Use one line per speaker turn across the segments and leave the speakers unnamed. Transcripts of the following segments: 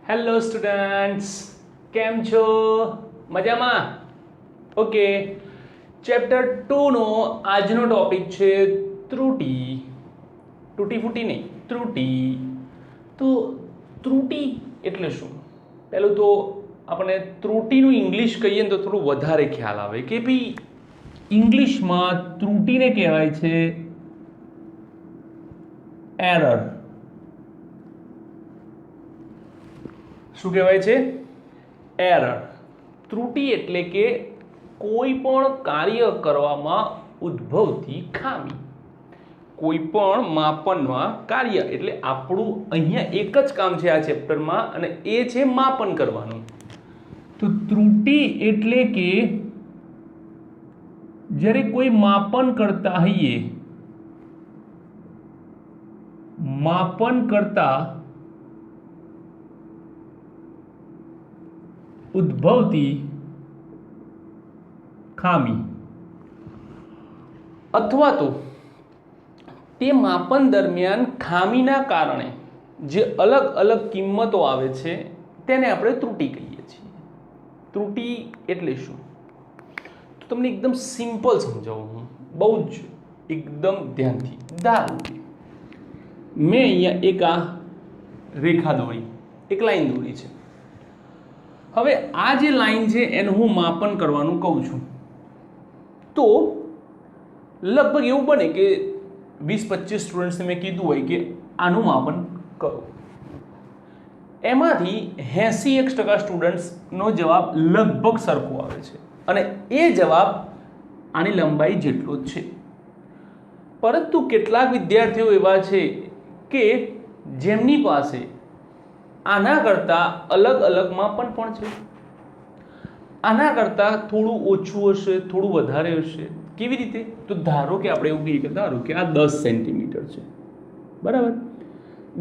Hello students, કેમ છો? મજામાં? ઓકે. ચેપ્ટર 2 નો આજનો ટોપિક છે ત્રુટી. તૂટી ફૂટી નહીં, ત્રુટી. તો ત્રુટી એટલે શું? પહેલું તો આપણે ત્રુટીનું ઇંગ્લિશ કહીએ ને તો થોડું વધારે ખ્યાલ આવે કે ભાઈ ઇંગ્લિશમાં ત્રુટીને કહેવાય છે એરર. શું કહેવાય છે? એરર. ત્રુટી એટલે કે કોઈ પણ કાર્ય કરવામાં ઉદ્ભવતી ખામી. કોઈ પણ માપનમાં કાર્ય એટલે આપણું અહીંયા એક જ કામ છે આ ચેપ્ટરમાં અને એ છે માપન કરવાનું. તો ત્રુટી એટલે કે જ્યારે કોઈ માપન કરતા હોઈએ, માપન કરતા ઉદ્ભવતી ખામી અથવા તો તે માપન દરમિયાન ખામીના કારણે જે અલગ અલગ કિંમતો આવે છે તેને આપણે ત્રુટી કહીએ છીએ. ત્રુટી એટલે શું? તો તમને એકદમ સિમ્પલ સમજાવું હું, બહુ જ એકદમ ધ્યાનથી. ધારો કે મેં અહીંયા એક આ રેખા દોરી, એક લાઈન દોરી છે. હવે આ જે લાઈન છે એનું હું માપન કરવાનું કહું છું, તો લગભગ એવું બને કે 20-25 સ્ટુડન્ટ્સને મેં કીધું હોય કે આનું માપન કરો. એમાંથી 81% સ્ટુડન્ટ્સનો જવાબ લગભગ સરખો આવે છે અને એ જવાબ આની લંબાઈ જેટલો જ છે. પરંતુ કેટલાક વિદ્યાર્થીઓ એવા છે કે જેમની પાસે આના કરતાં અલગ અલગ માપન પણ છે. આના કરતાં થોડું ઓછું હશે, થોડું વધારે હશે. કેવી રીતે? તો ધારો કે આપણે એવું કહીએ કે ધારો કે આ 10 સેન્ટીમીટર છે, બરાબર.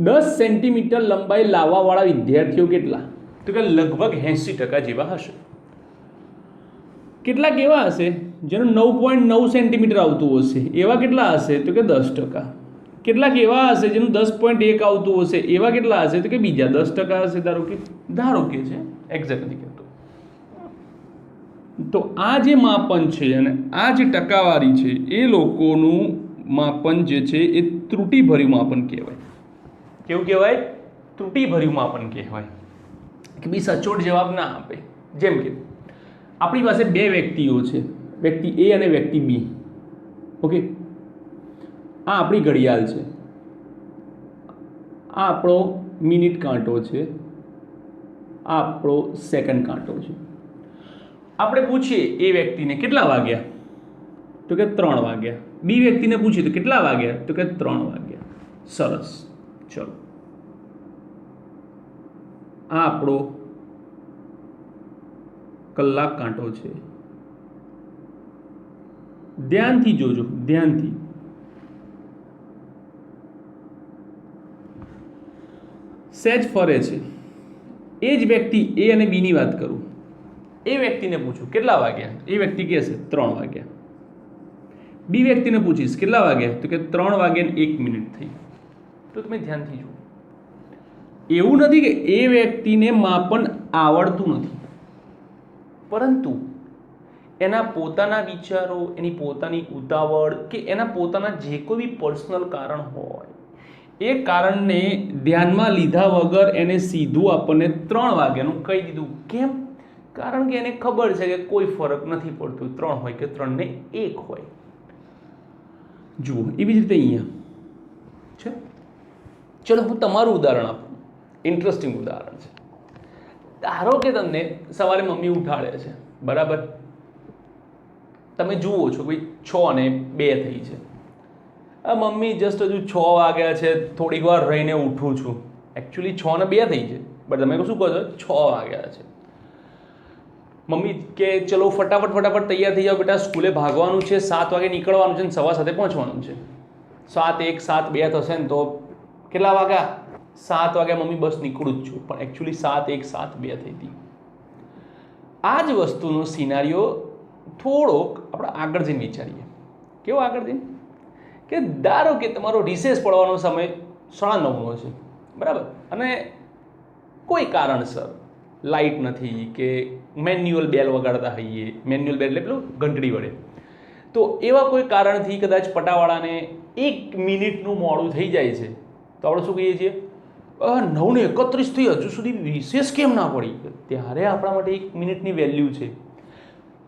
10 સેન્ટીમીટર લંબાઈ લાવવાવાળા વિદ્યાર્થીઓ કેટલા? તો કે લગભગ 80% જેવા હશે. કેટલાક એવા હશે જેનું 9.9 સેન્ટીમીટર આવતું હશે, એવા કેટલા હશે? તો કે 10%. કેટલાક એવા હશે જેનું 10.1 આવતું હશે, એવા કેટલા હશે? તો કે બીજા 10% હશે. ધારો કે છે, એક્ઝેક્ટ નથી કહેતો. તો આ જે માપન છે અને આ જે ટકાવારી છે એ લોકોનું માપન જે છે એ ત્રુટિભર્યું માપન કહેવાય. કેવું કહેવાય? ત્રુટિભર્યું માપન કહેવાય. કે બી સચોટ જવાબ ના આપે. જેમ કે આપણી પાસે બે વ્યક્તિઓ છે, વ્યક્તિ એ અને વ્યક્તિ બી. ઓકે, આ આપણી ઘડિયાળ છે, આ આપણો મિનિટ કાંટો છે, આ આપણો સેકન્ડ કાંટો છે. આપણે પૂછીએ એ વ્યક્તિને કેટલા વાગ્યા? તો કે 3 વાગ્યા. બી વ્યક્તિને પૂછીએ તો કેટલા વાગ્યા? તો કે 3 વાગ્યા. સરસ. ચલો, આ આપણો કલાક કાંટો છે. ધ્યાનથી જોજો, ધ્યાનથી. સહેજ ફરે છે. એ જ વ્યક્તિ એ અને બીની વાત કરું, એ વ્યક્તિને પૂછું કેટલા વાગ્યા? એ વ્યક્તિ કહેશે 3 વાગ્યા. બી વ્યક્તિને પૂછીશ કેટલા વાગ્યા? તો કે 3 વાગ્યા ને 1 મિનિટ થઈ. તો તમે ધ્યાનથી જુઓ, એવું નથી કે એ વ્યક્તિને માપન આવડતું નથી, પરંતુ એના પોતાના વિચારો, એની પોતાની ઉતાવળ કે એના પોતાના જે કોઈ બી પર્સનલ કારણ હોય, એ કારણને ધ્યાનમાં લીધા વગર એને સીધું આપણને 3 વાગ્યાનું કહી દીધું. કેમ? કારણ કે એને ખબર છે કે કોઈ ફરક નથી પડતો, 3 હોય કે 3 ને 1 હોય. જુઓ, એવી જ રીતે અહીંયા છે. ચલો હું તમારું ઉદાહરણ આપું, ઇન્ટરેસ્ટિંગ ઉદાહરણ છે. ધારો કે તમને સવારે મમ્મી ઉઠાડે છે, બરાબર. તમે જુઓ છો ભાઈ 6 ને 2 થઈ છે. આ મમ્મી જસ્ટ હજુ 6 વાગ્યા છે, થોડીક વાર રહીને ઉઠું છું. એકચ્યુઅલી 6 ને 2 થઈ છે, બટ તમે શું કહો છો? 6 વાગ્યા છે. મમ્મી કે ચલો ફટાફટ તૈયાર થઈ જાઓ બેટા, સ્કૂલે ભાગવાનું છે, 7 વાગે નીકળવાનું છે અને 7:15 પહોંચવાનું છે. 7:01, 7:02 થશે ને તો કેટલા વાગ્યા? 7 વાગ્યા મમ્મી બસ નીકળું જ છું, પણ એકચ્યુઅલી 7:01, 7:02 થઈ હતી. આ જ વસ્તુનો સિનારીઓ થોડોક આપણે આગળ જઈને વિચારીએ. કેવો આગળ જઈને? કે ધારો કે તમારો રિસેસ પડવાનો સમય 9:30 છે, બરાબર. અને કોઈ કારણસર લાઇટ નથી કે મેન્યુઅલ બેલ વગાડતા હોઈએ, મેન્યુઅલ બેલ એટલે પેલું ઘંટડી વડે, તો એવા કોઈ કારણથી કદાચ પટાવાળાને 1 મિનિટનું મોડું થઈ જાય છે, તો આપણે શું કહીએ છીએ? 9:31 થઈ, હજુ સુધી રિસેસ કેમ ના પડી? ત્યારે આપણા માટે 1 મિનિટની વેલ્યુ છે.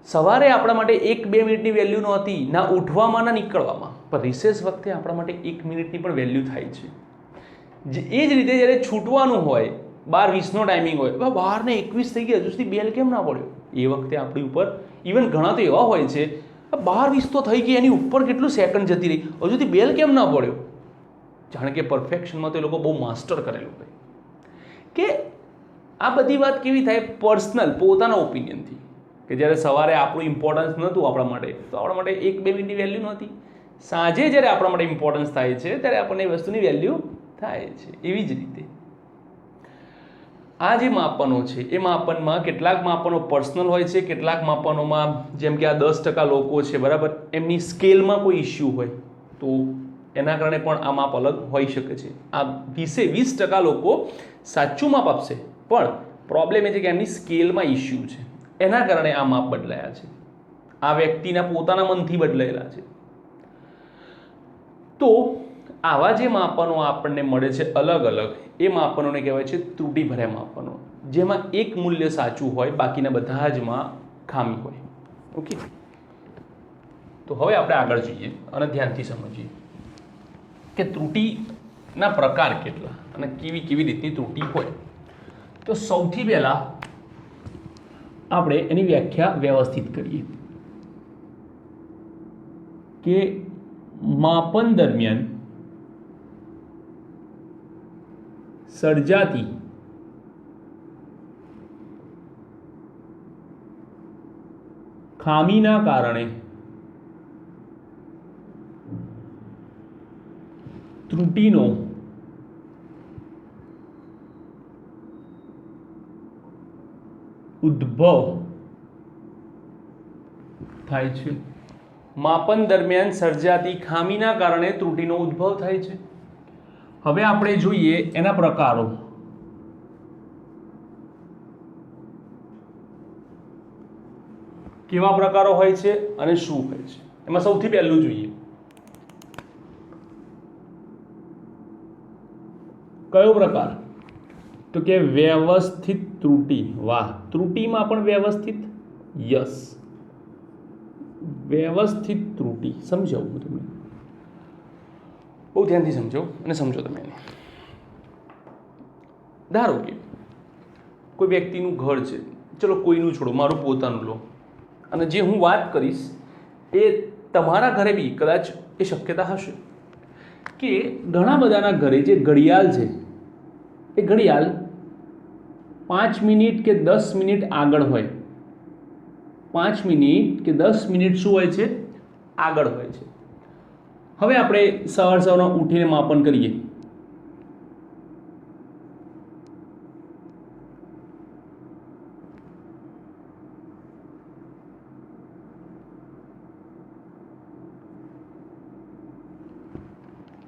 સવારે આપણા માટે 1-2 મિનિટની વેલ્યુ નહોતી, ના ઉઠવામાં ના નીકળવામાં, પણ રિસેસ વખતે આપણા માટે 1 મિનિટની પણ વેલ્યુ થાય છે. એ જ રીતે જ્યારે છૂટવાનું હોય, 12:20નો ટાઈમિંગ હોય, 12:21 થઈ ગયા, હજુ સુધી બેલ કેમ ના પડ્યો? એ વખતે આપણી ઉપર ઇવન ઘણા તો એવા હોય છે, 12:20 તો થઈ ગઈ, એની ઉપર કેટલું સેકન્ડ જતી રહી, હજુ સુધી બેલ કેમ ના પડ્યો? જાણે કે પરફેક્શનમાં તો એ લોકો બહુ માસ્ટર કરેલું હોય. કે આ બધી વાત કેવી થાય? પર્સનલ, પોતાના ઓપિનિયનથી. કે જ્યારે સવારે આપણું ઇમ્પોર્ટન્સ નહોતું આપણા માટે, તો આપણા માટે 1-2 મિનિટની વેલ્યુ નહોતી. સાંજે જ્યારે આપણા માટે ઇમ્પોર્ટન્સ થાય છે, ત્યારે આપણને એ વસ્તુની વેલ્યુ થાય છે. એવી જ રીતે આ જે માપનો છે, એ માપનમાં કેટલાક માપનો પર્સનલ હોય છે, કેટલાક માપનોમાં, જેમ કે આ 10% લોકો છે, બરાબર, એમની સ્કેલમાં કોઈ ઇસ્યુ હોય, તો એના કારણે પણ આ માપ અલગ હોઈ શકે છે. આ 20% લોકો સાચું માપ આપશે, પણ પ્રોબ્લેમ એ છે કે એમની સ્કેલમાં ઇસ્યુ છે, એના કારણે આ માપ બદલાયા છે. આ વ્યક્તિના પોતાના મનથી બદલાયેલા છે. તો આવા જે માપનો આપણને મળે છે અલગ અલગ, એ માપનોને કહેવાય છે ત્રુટિભર્યા માપનો, જેમાં એક મૂલ્ય સાચું હોય, બાકીના બધા જમાં ખામી હોય. ઓકે, તો હવે આપણે આગળ જઈએ અને ધ્યાનથી સમજીએ કે ત્રુટિના પ્રકાર કેટલા અને કેવી કેવી રીતની ત્રુટિ હોય. તો સૌથી પહેલા આપણે એની વ્યાખ્યા વ્યવસ્થિત કરીએ કે માપન દરમિયાન સર્જાતી ખામીના કારણે ત્રુટિનો ઉદ્ભવ થાય છે. માપન દરમિયાન સર્જાતી ખામીના કારણે ત્રુટિનો ઉદ્ભવ થાય છે. હવે આપણે જોઈએ એના પ્રકારો. કેવા પ્રકારો હોય છે અને શું હોય છે? એમાં સૌથી પહેલું જોઈએ કયો પ્રકાર? તો કે વ્યવસ્થિત ત્રુટિ. વાહ, ત્રુટિમાં પણ વ્યવસ્થિત. યસ, વ્યવસ્થિત ત્રુટિ. સમજાવું તમને, બહુ ધ્યાનથી સમજો અને સમજો તમે એને. ધારો કે કોઈ વ્યક્તિનું ઘર છે, ચલો કોઈનું છોડો, મારું પોતાનું લો, અને જે હું વાત કરીશ એ તમારા ઘરે બી કદાચ એ શક્યતા હશે કે ઘણા બધાના ઘરે જે ઘડિયાળ છે, એ ઘડિયાળ 5 મિનિટ કે 10 મિનિટ આગળ હોય. 5 મિનિટ કે 10 મિનિટ શું હોય છે? આગળ હોય છે. હવે આપણે સવારમાં ઉઠીને માપન કરીએ.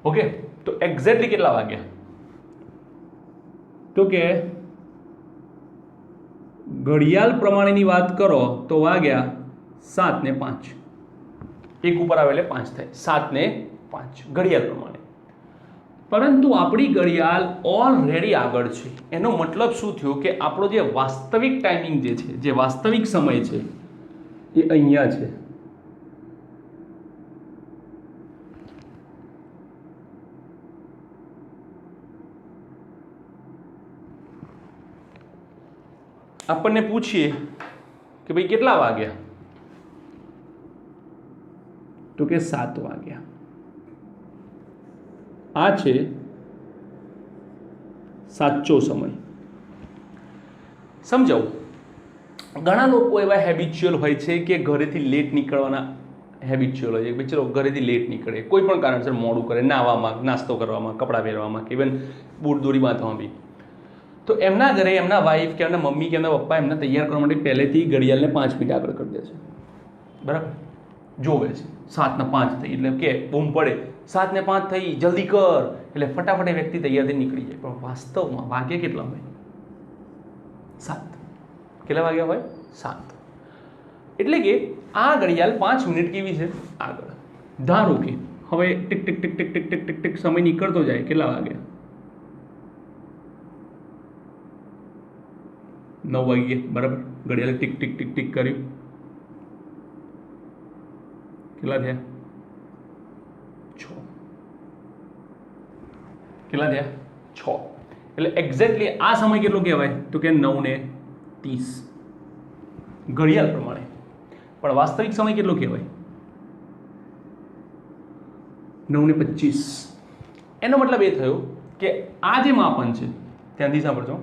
ઓકે, તો એક્ઝેક્ટલી કેટલા વાગ્યા? તો કે ઘડિયાળ પ્રમાણેની વાત કરો તો વાગ્યા 7:05. 1 ઉપર આવે એટલે 5 થાય, 7:05 ઘડિયાળ પ્રમાણે. પરંતુ આપણી ઘડિયાળ ઓલરેડી આગળ છે. એનો મતલબ શું થયો કે આપણો જે વાસ્તવિક ટાઈમિંગ જે છે, જે વાસ્તવિક સમય છે, એ અહીંયા છે. આપણને પૂછીએ કે ભાઈ કેટલા વાગ્યા? તો કે 7 વાગ્યા. આ છે સાચો સમય. સમજાવું, ઘણા લોકો એવા હેબિચ્યુઅલ હોય છે કે ઘરેથી લેટ નીકળવાના હેબિચ્યુઅલ હોય છે. ભાઈ ચલો ઘરેથી લેટ નીકળે, કોઈ પણ કારણસર મોડું કરે, નાહવામાં, નાસ્તો કરવામાં, કપડાં પહેરવામાં, કે ઇવન બૂટ દોરી બાંધવામાં બી. તો એમના ઘરે એમના વાઈફ કે એમના મમ્મી કે એમના પપ્પા એમને તૈયાર કરવા માટે પહેલેથી ઘડિયાળને 5 મિનિટ આગળ કરી દે છે. બરાબર, જોવે છે 7:05 થઈ એટલે કે બૂમ પડે, 7:05 થઈ, જલ્દી કર, એટલે ફટાફટ એ વ્યક્તિ તૈયાર થઈ નીકળી જાય. પણ વાસ્તવમાં વાગ્યા કેટલા હોય? 7 કેટલા વાગ્યા હોય 7 એટલે કે આ ઘડિયાળ 5 મિનિટ કેવી છે આગળ ધારો કે હવે tick tick tick tick tick tick tick tick સમય નીકળતો જાય કેટલા વાગ્યા 9 વાગ્યા બરાબર ઘડિયાળે ટીક ટીક ટીક ટીક કર્યું કેટલા થયા 6 કેટલા થયા 6 એટલે એક્ઝેક્ટલી આ સમય કેટલો કહેવાય તો કે 9:30 ઘડિયાળ પ્રમાણે પણ વાસ્તવિક સમય કેટલો કહેવાય 9:25 એનો મતલબ એ થયો કે આ જે માપન છે ધ્યાનથી સાંભળજો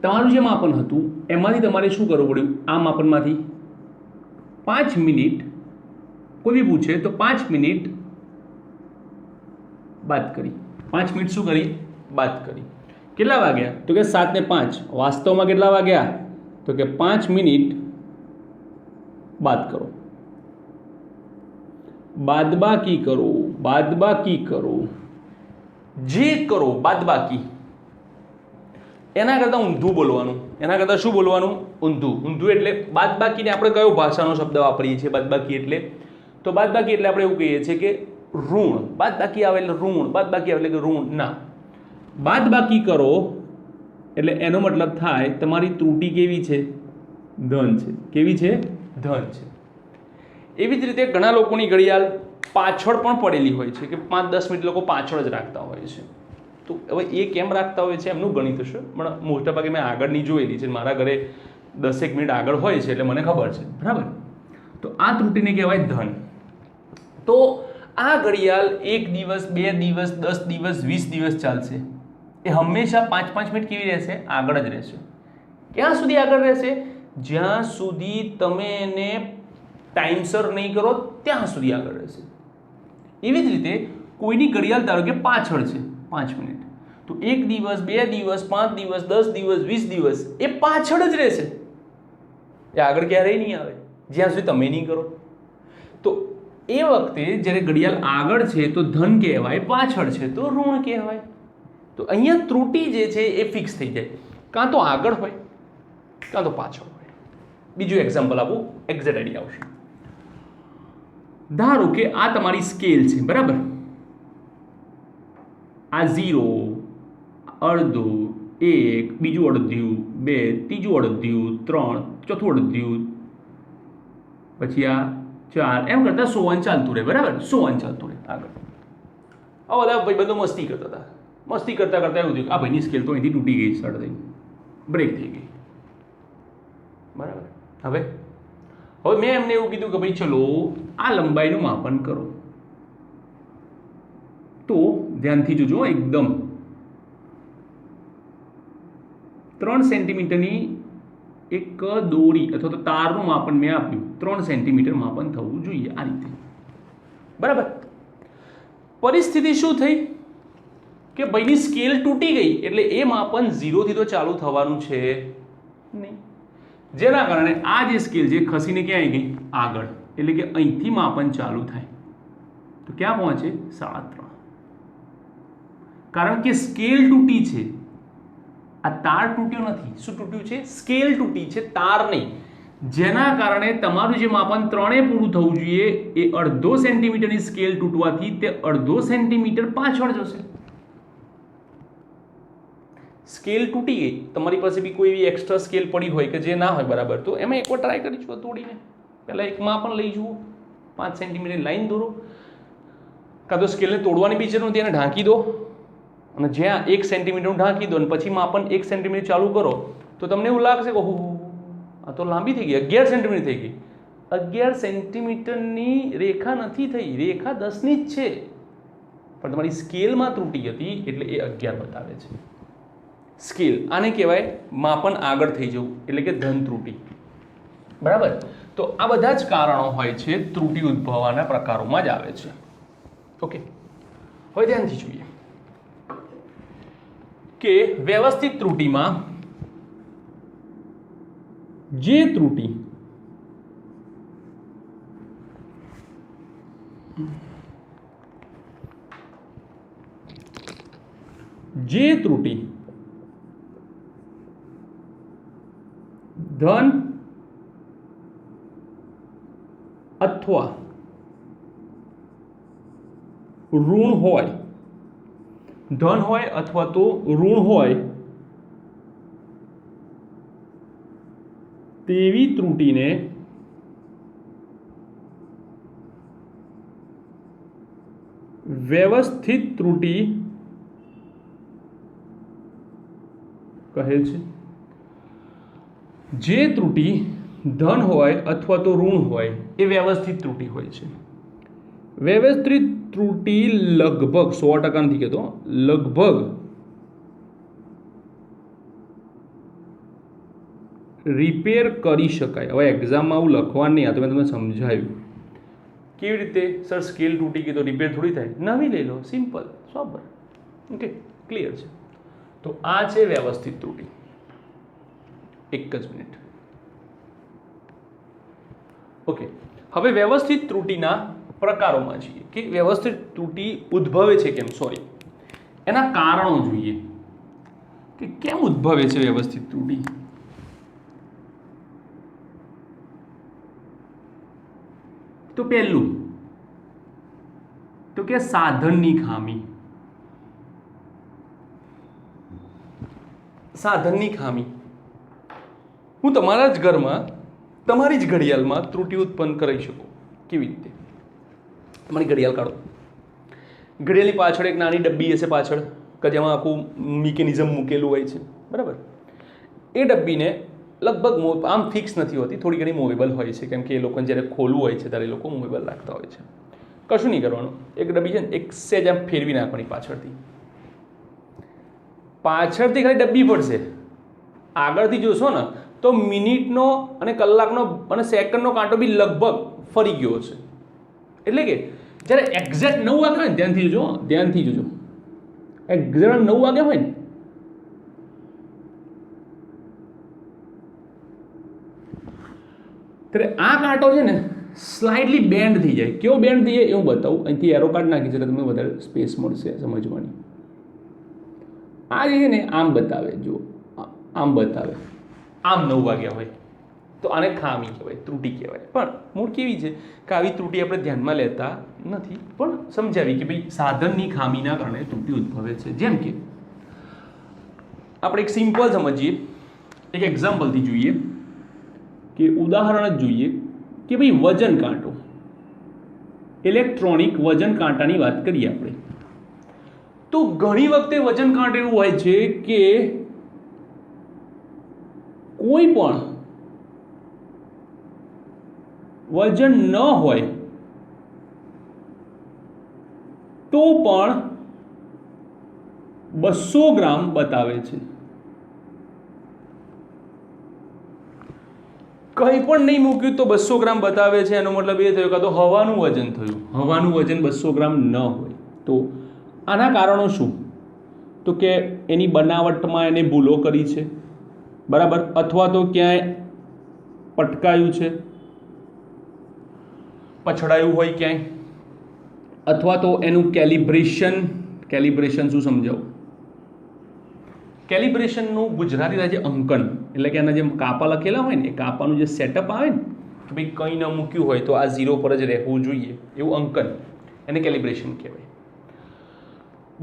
તમારું જે માપન હતું એમાંથી તમારે શું કરવું પડ્યું આ માપનમાંથી 5 મિનિટ કોઈ બી પૂછે તો 5 મિનિટ બાદ કરી 5 મિનિટ શું કરી બાદ કરી કેટલા વાગ્યા તો કે 7:05 વાસ્તવમાં કેટલા વાગ્યા તો કે 5 મિનિટ બાદ કરો બાદબાકી કરો જે કરો બાદબાકી એના કરતાં ઊંધું બોલવાનું એના કરતાં શું બોલવાનું ઊંધું એટલે બાદબાકીને આપણે કયો ભાષાનો શબ્દ વાપરીએ છીએ બાદબાકી એટલે તો બાદબાકી એટલે આપણે એવું કહીએ છીએ કે ઋણ બાદબાકી આવે એટલે ઋણ બાદબાકી આવે એટલે કે ઋણ ના બાદબાકી કરો એટલે એનો મતલબ થાય તમારી ત્રુટિ કેવી છે ધન છે કેવી છે ધન છે એવી જ રીતે ઘણા લોકોની ઘડિયાળ પાછળ પણ પડેલી હોય છે કે 5-10 મિનિટ લોકો પાછળ જ રાખતા હોય છે તો હવે એ કેમ રાખતા હોય છે એમનું ગણિત હશે પણ મોટા ભાગે મેં આગળની જોયેલી છે મારા ઘરે 10 મિનિટ આગળ હોય છે એટલે મને ખબર છે બરાબર તો આ ત્રુટિને કહેવાય ધન તો આ ઘડિયાળ 1 દિવસ 2 દિવસ 10 દિવસ 20 દિવસ ચાલશે એ હંમેશા 5-5 મિનિટ કેવી રહેશે આગળ જ રહેશે ક્યાં સુધી આગળ રહેશે જ્યાં સુધી તમે એને ટાઈમસર નહીં કરો ત્યાં સુધી આગળ રહેશે એવી જ રીતે કોઈની ઘડિયાળ ધારો કે પાછળ છે 5 મિનિટ તો 1 દિવસ 2 દિવસ 5 દિવસ 10 દિવસ 20 દિવસ એ પાછળ જ રહેશે એ આગળ ક્યારેય નહીં આવે જ્યાં સુધી તમે નહીં કરો તો એ વખતે જ્યારે ઘડિયાળ આગળ છે તો ધન કહેવાય પાછળ છે તો ઋણ કહેવાય તો અહીંયા ત્રુટિ જે છે એ ફિક્સ થઈ જાય કાં તો આગળ હોય કાં તો પાછળ હોય બીજું એક્ઝામ્પલ આપું એક્ઝેક્ટ આઈડિયા આવશે ધારો કે આ તમારી સ્કેલ છે બરાબર આ 0 અડધું 1 બીજું અડધ્યું 2 ત્રીજું અડધ્યું 3 ચોથું અડધ્યું પછી આ 4 એમ કરતા 100 ચાલતું રહે બરાબર 100 ચાલતું રહે આગળ આ બધા ભાઈબંધો મસ્તી કરતા હતા મસ્તી કરતા કરતા એવું થયું આ ભાઈની સ્કેલ તો અહીંથી તૂટી ગઈ સડ થઈ બ્રેક થઈ ગઈ બરાબર હવે મેં એમને એવું કીધું કે ભાઈ ચલો આ લંબાઈનું માપન કરો તો ધ્યાનથી જોજો એકદમ 3 સેન્ટીમીટરની એક દોરી અથવા તો તારનું માપન મેં આપ્યું 3 સેન્ટીમીટર માપન થવું જોઈએ આ રીતે બરાબર પરિસ્થિતિ શું થઈ કે ભાઈની સ્કેલ તૂટી ગઈ એટલે એ માપન 0 થી તો ચાલુ થવાનું છે નહીં જેના કારણે આ જે સ્કેલ છે ખસીને ક્યાં આવી ગઈ આગળ એટલે કે અહીંથી માપન ચાલુ થાય તો ક્યાં પહોંચે 3.5 કારણ કે સ્કેલ તૂટી છે આ તાર તૂટ્યો નથી શું તૂટ્યું છે સ્કેલ તૂટી છે તાર નહીં જેના કારણે તમારું જે માપન 3 પૂરું થવું જોઈએ એ 1/2 સેન્ટીમીટરની સ્કેલ તૂટવાથી તે 1/2 સેન્ટીમીટર પાછળ જશે સ્કેલ તૂટી ગઈ તમારી પાસે બી કોઈ એવી એક્સ્ટ્રા સ્કેલ પડી હોય કે જે ના હોય બરાબર તો એમાં એકવાર ટ્રાય કરી જુઓ તોડીને પહેલાં એક માપન લઈ જુઓ 5 સેન્ટીમીટર લાઈન દોરો કાં તો સ્કેલને તોડવાની બી જરૂર નથી એને ઢાંકી દો અને જ્યાં 1 સેન્ટીમીટરનું ઢાંકી દો અને પછી માપન 1 સેન્ટીમીટર ચાલુ કરો તો તમને એવું લાગશે કે ઓહો આ તો લાંબી થઈ ગઈ 11 સેન્ટીમીટર થઈ ગઈ 11 સેન્ટીમીટરની રેખા નથી થઈ રેખા 10ની જ છે પણ તમારી સ્કેલમાં ત્રુટી હતી એટલે એ 11 બતાવે છે સ્કેલ આને કહેવાય માપન આગળ થઈ જવું એટલે કે ધન ત્રુટિ બરાબર તો આ બધા જ કારણો હોય છે ત્રુટિ ઉદ્ભવવાના પ્રકારોમાં જ આવે છે ઓકે હવે ધ્યાનથી જોઈએ કે વ્યવસ્થિત ત્રુટિમાં જે ત્રુટિ ધન અથવા ઋણ હોય, ધન હોય અથવા તો ઋણ હોય તેવી ત્રુટીને વ્યવસ્થિત ત્રુટી કહે છે. જે ત્રુટી ધન હોય અથવા તો ઋણ હોય એ વ્યવસ્થિત ત્રુટી હોય છે. વ્યવસ્થિત ત્રુટી લગભગ 100% નથી કહેતો, લગભગ રિપેર કરી શકાય. હવે એક્ઝામમાં આવું લખવાનું નહીં, આ તો મેં તમને સમજાવ્યું કેવી રીતે. સર સ્કેલ તૂટી ગઈ તો રિપેર થોડી થાય, નવી લઈ લો, સિમ્પલ, સોબર. ઓકે, ક્લિયર છે. તો આ છે વ્યવસ્થિત ત્રુટી. એક જ મિનિટ. ઓકે, હવે વ્યવસ્થિત ત્રુટીના પ્રકારોમાં છીએ કે વ્યવસ્થિત ત્રુટી ઉદ્ભવે છે કેમ, સોરી, એના કારણો જોઈએ કે કેમ ઉદ્ભવે છે વ્યવસ્થિત ત્રુટી. તો પહેલું તો કે સાધનની ખામી. સાધનની ખામી. હું તમારા જ ઘરમાં તમારી જ ઘડિયાળમાં ત્રુટિ ઉત્પન્ન કરી શકું. કેવી રીતે? તમારી ઘડિયાળ કાઢો, ઘડિયાળની પાછળ એક નાની ડબ્બી હશે પાછળ કે જેમાં આખું મિકેનિઝમ મૂકેલું હોય છે, બરાબર. એ ડબ્બીને લગભગ આમ ફિક્સ નથી હોતી, થોડી ઘણી મૂવેબલ હોય છે, કેમ કે એ લોકોને જ્યારે ખોલવું હોય છે ત્યારે એ લોકો મૂવેબલ રાખતા હોય છે. કશું નહીં કરવાનું, એક ડબ્બી છે ને એક સેજ આમ ફેરવી નાખવાની પાછળથી ખાલી ડબ્બી પડશે. આગળથી જોશો ને તો મિનિટનો અને કલાકનો અને સેકન્ડનો કાંટો બી લગભગ ફરી ગયો છે. એટલે કે જ્યારે એક્ઝેક્ટ 9 વાગે હોય ને, ધ્યાનથી જોજો, એક્ઝેક્ટ 9 વાગે હોય ને ત્યારે આ કાંટો છે ને સ્લાઇડલી બેન્ડ થઈ જાય. કેવો બેન્ડ થઈ જાય એ હું બતાવું. અહીંથી એરો કાર્ડ નાખી છે એટલે તમને વધારે સ્પેસ મળશે સમજવાની. આ જે છે ને આમ બતાવે, જો આમ બતાવે, આમ 9 વાગ્યા હોય તો આને ખામી કહેવાય, ત્રુટી કહેવાય. પણ મૂળ કેવી છે કે આવી ત્રુટી આપણે ધ્યાનમાં લેતા નથી, પણ સમજાવી કે ભાઈ સાધનની ખામીના કારણે ત્રુટી ઉદ્ભવે છે. જેમ કે આપણે એક સિમ્પલ સમજીએ, એક એક્ઝામ્પલથી જોઈએ કે ઉદાહરણ જ જોઈએ કે ભાઈ વજન કાંટો, ઇલેક્ટ્રોનિક વજન કાંટાની વાત કરીએ આપણે. તો ઘણી વખતે વજન કાંટો એવું હોય છે કે કોઈ પણ વજન ન હોય તો પણ 200 ગ્રામ બતાવે છે. કંઈ પણ નહીં મૂક્યું તો 200 ગ્રામ બતાવે છે. એનો મતલબ એ થયો કાં તો હવાનું વજન થયું. હવાનું વજન 200 ગ્રામ ન હોય. તો આના કારણો શું? તો કે એની બનાવટમાં એને ભૂલો કરી છે, બરાબર, અથવા તો ક્યાંય પટકાયું છે, પછડાયું હોય ક્યાંય, અથવા તો એનું કેલિબ્રેશન શું સમજાવું? કેલિબ્રેશનનું ગુજરાતી થાય છે અંકન. એટલે કે એના જે કાપા લખેલા હોય ને એ કાપાનું જે સેટઅપ આવે ને કે ભાઈ કંઈ ન મૂક્યું હોય તો આ 0 પર જ રહેવું જોઈએ, એવું અંકન, એને કેલિબ્રેશન કહેવાય.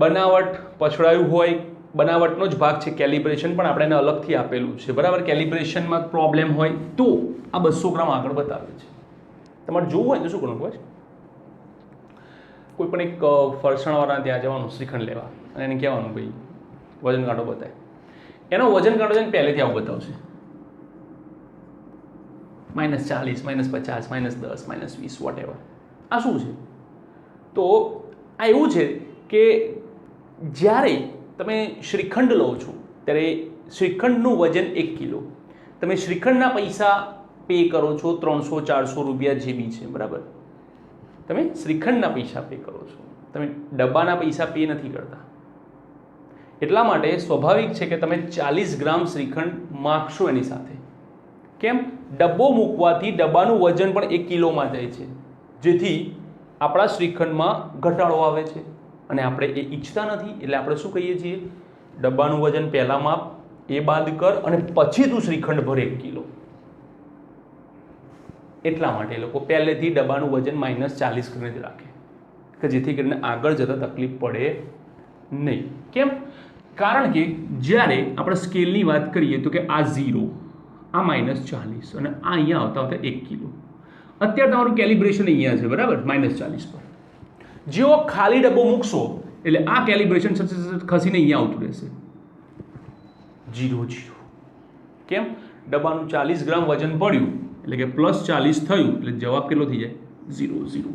બનાવટ, પછડાયું હોય, બનાવટનો જ ભાગ છે કેલિબ્રેશન, પણ આપણે એને અલગથી આપેલું છે, બરાબર. કેલિબ્રેશનમાં પ્રોબ્લેમ હોય તો આ 200 ગ્રામ આગળ બતાવે છે. તમારે જોવું હોય તો શું કરવું ખબર? કોઈ પણ એક ફરસાણવાળા ત્યાં જવાનું શ્રીખંડ લેવા અને એને કહેવાનું ભાઈ વજન કાંટો બતાવે. એનો વજન કાંટો છે ને પહેલેથી આવું બતાવશે, -40, -50, -10, -20, વોટ એવર. આ શું છે? તો આ એવું છે કે જ્યારે તમે શ્રીખંડ લો છો ત્યારે શ્રીખંડનું વજન 1 કિલો, તમે શ્રીખંડના પૈસા પે કરો છો 300-400 રૂપિયા જે બી છે, બરાબર. તમે શ્રીખંડના પૈસા પે કરો છો, તમે ડબ્બાના પૈસા પે નથી કરતા. એટલા માટે સ્વાભાવિક છે કે તમે 40 ગ્રામ શ્રીખંડ માગશો એની સાથે. કેમ? ડબ્બો મૂકવાથી ડબ્બાનું વજન પણ 1 કિલોમાં જાય છે, જેથી આપણા શ્રીખંડમાં ઘટાડો આવે છે અને આપણે એ ઈચ્છતા નથી. એટલે આપણે શું કહીએ છીએ? ડબ્બાનું વજન પહેલાં માપ, એ બાદ કર અને પછી તું શ્રીખંડ ભર 1 કિલો. એટલા માટે એ લોકો પહેલેથી ડબ્બાનું વજન -40 કરીને જ રાખે કે જેથી કરીને આગળ જતાં તકલીફ પડે નહીં. કેમ? કારણ કે જ્યારે આપણે સ્કેલની વાત કરીએ તો કે આ 0, આ -40 અને આ અહીંયા આવતા આવતા 1 કિલો. અત્યારે તમારું કેલિબ્રેશન અહીંયા છે, બરાબર, -40 પર. જેવો ખાલી ડબ્બો મૂકશો એટલે આ કેલિબ્રેશન ખસીને અહીંયા આવતું રહેશે 0 0. કેમ? ડબ્બાનું 40 ગ્રામ વજન પડ્યું એટલે કે +40 થયું એટલે જવાબ કેટલો થઈ જાય? 0 0.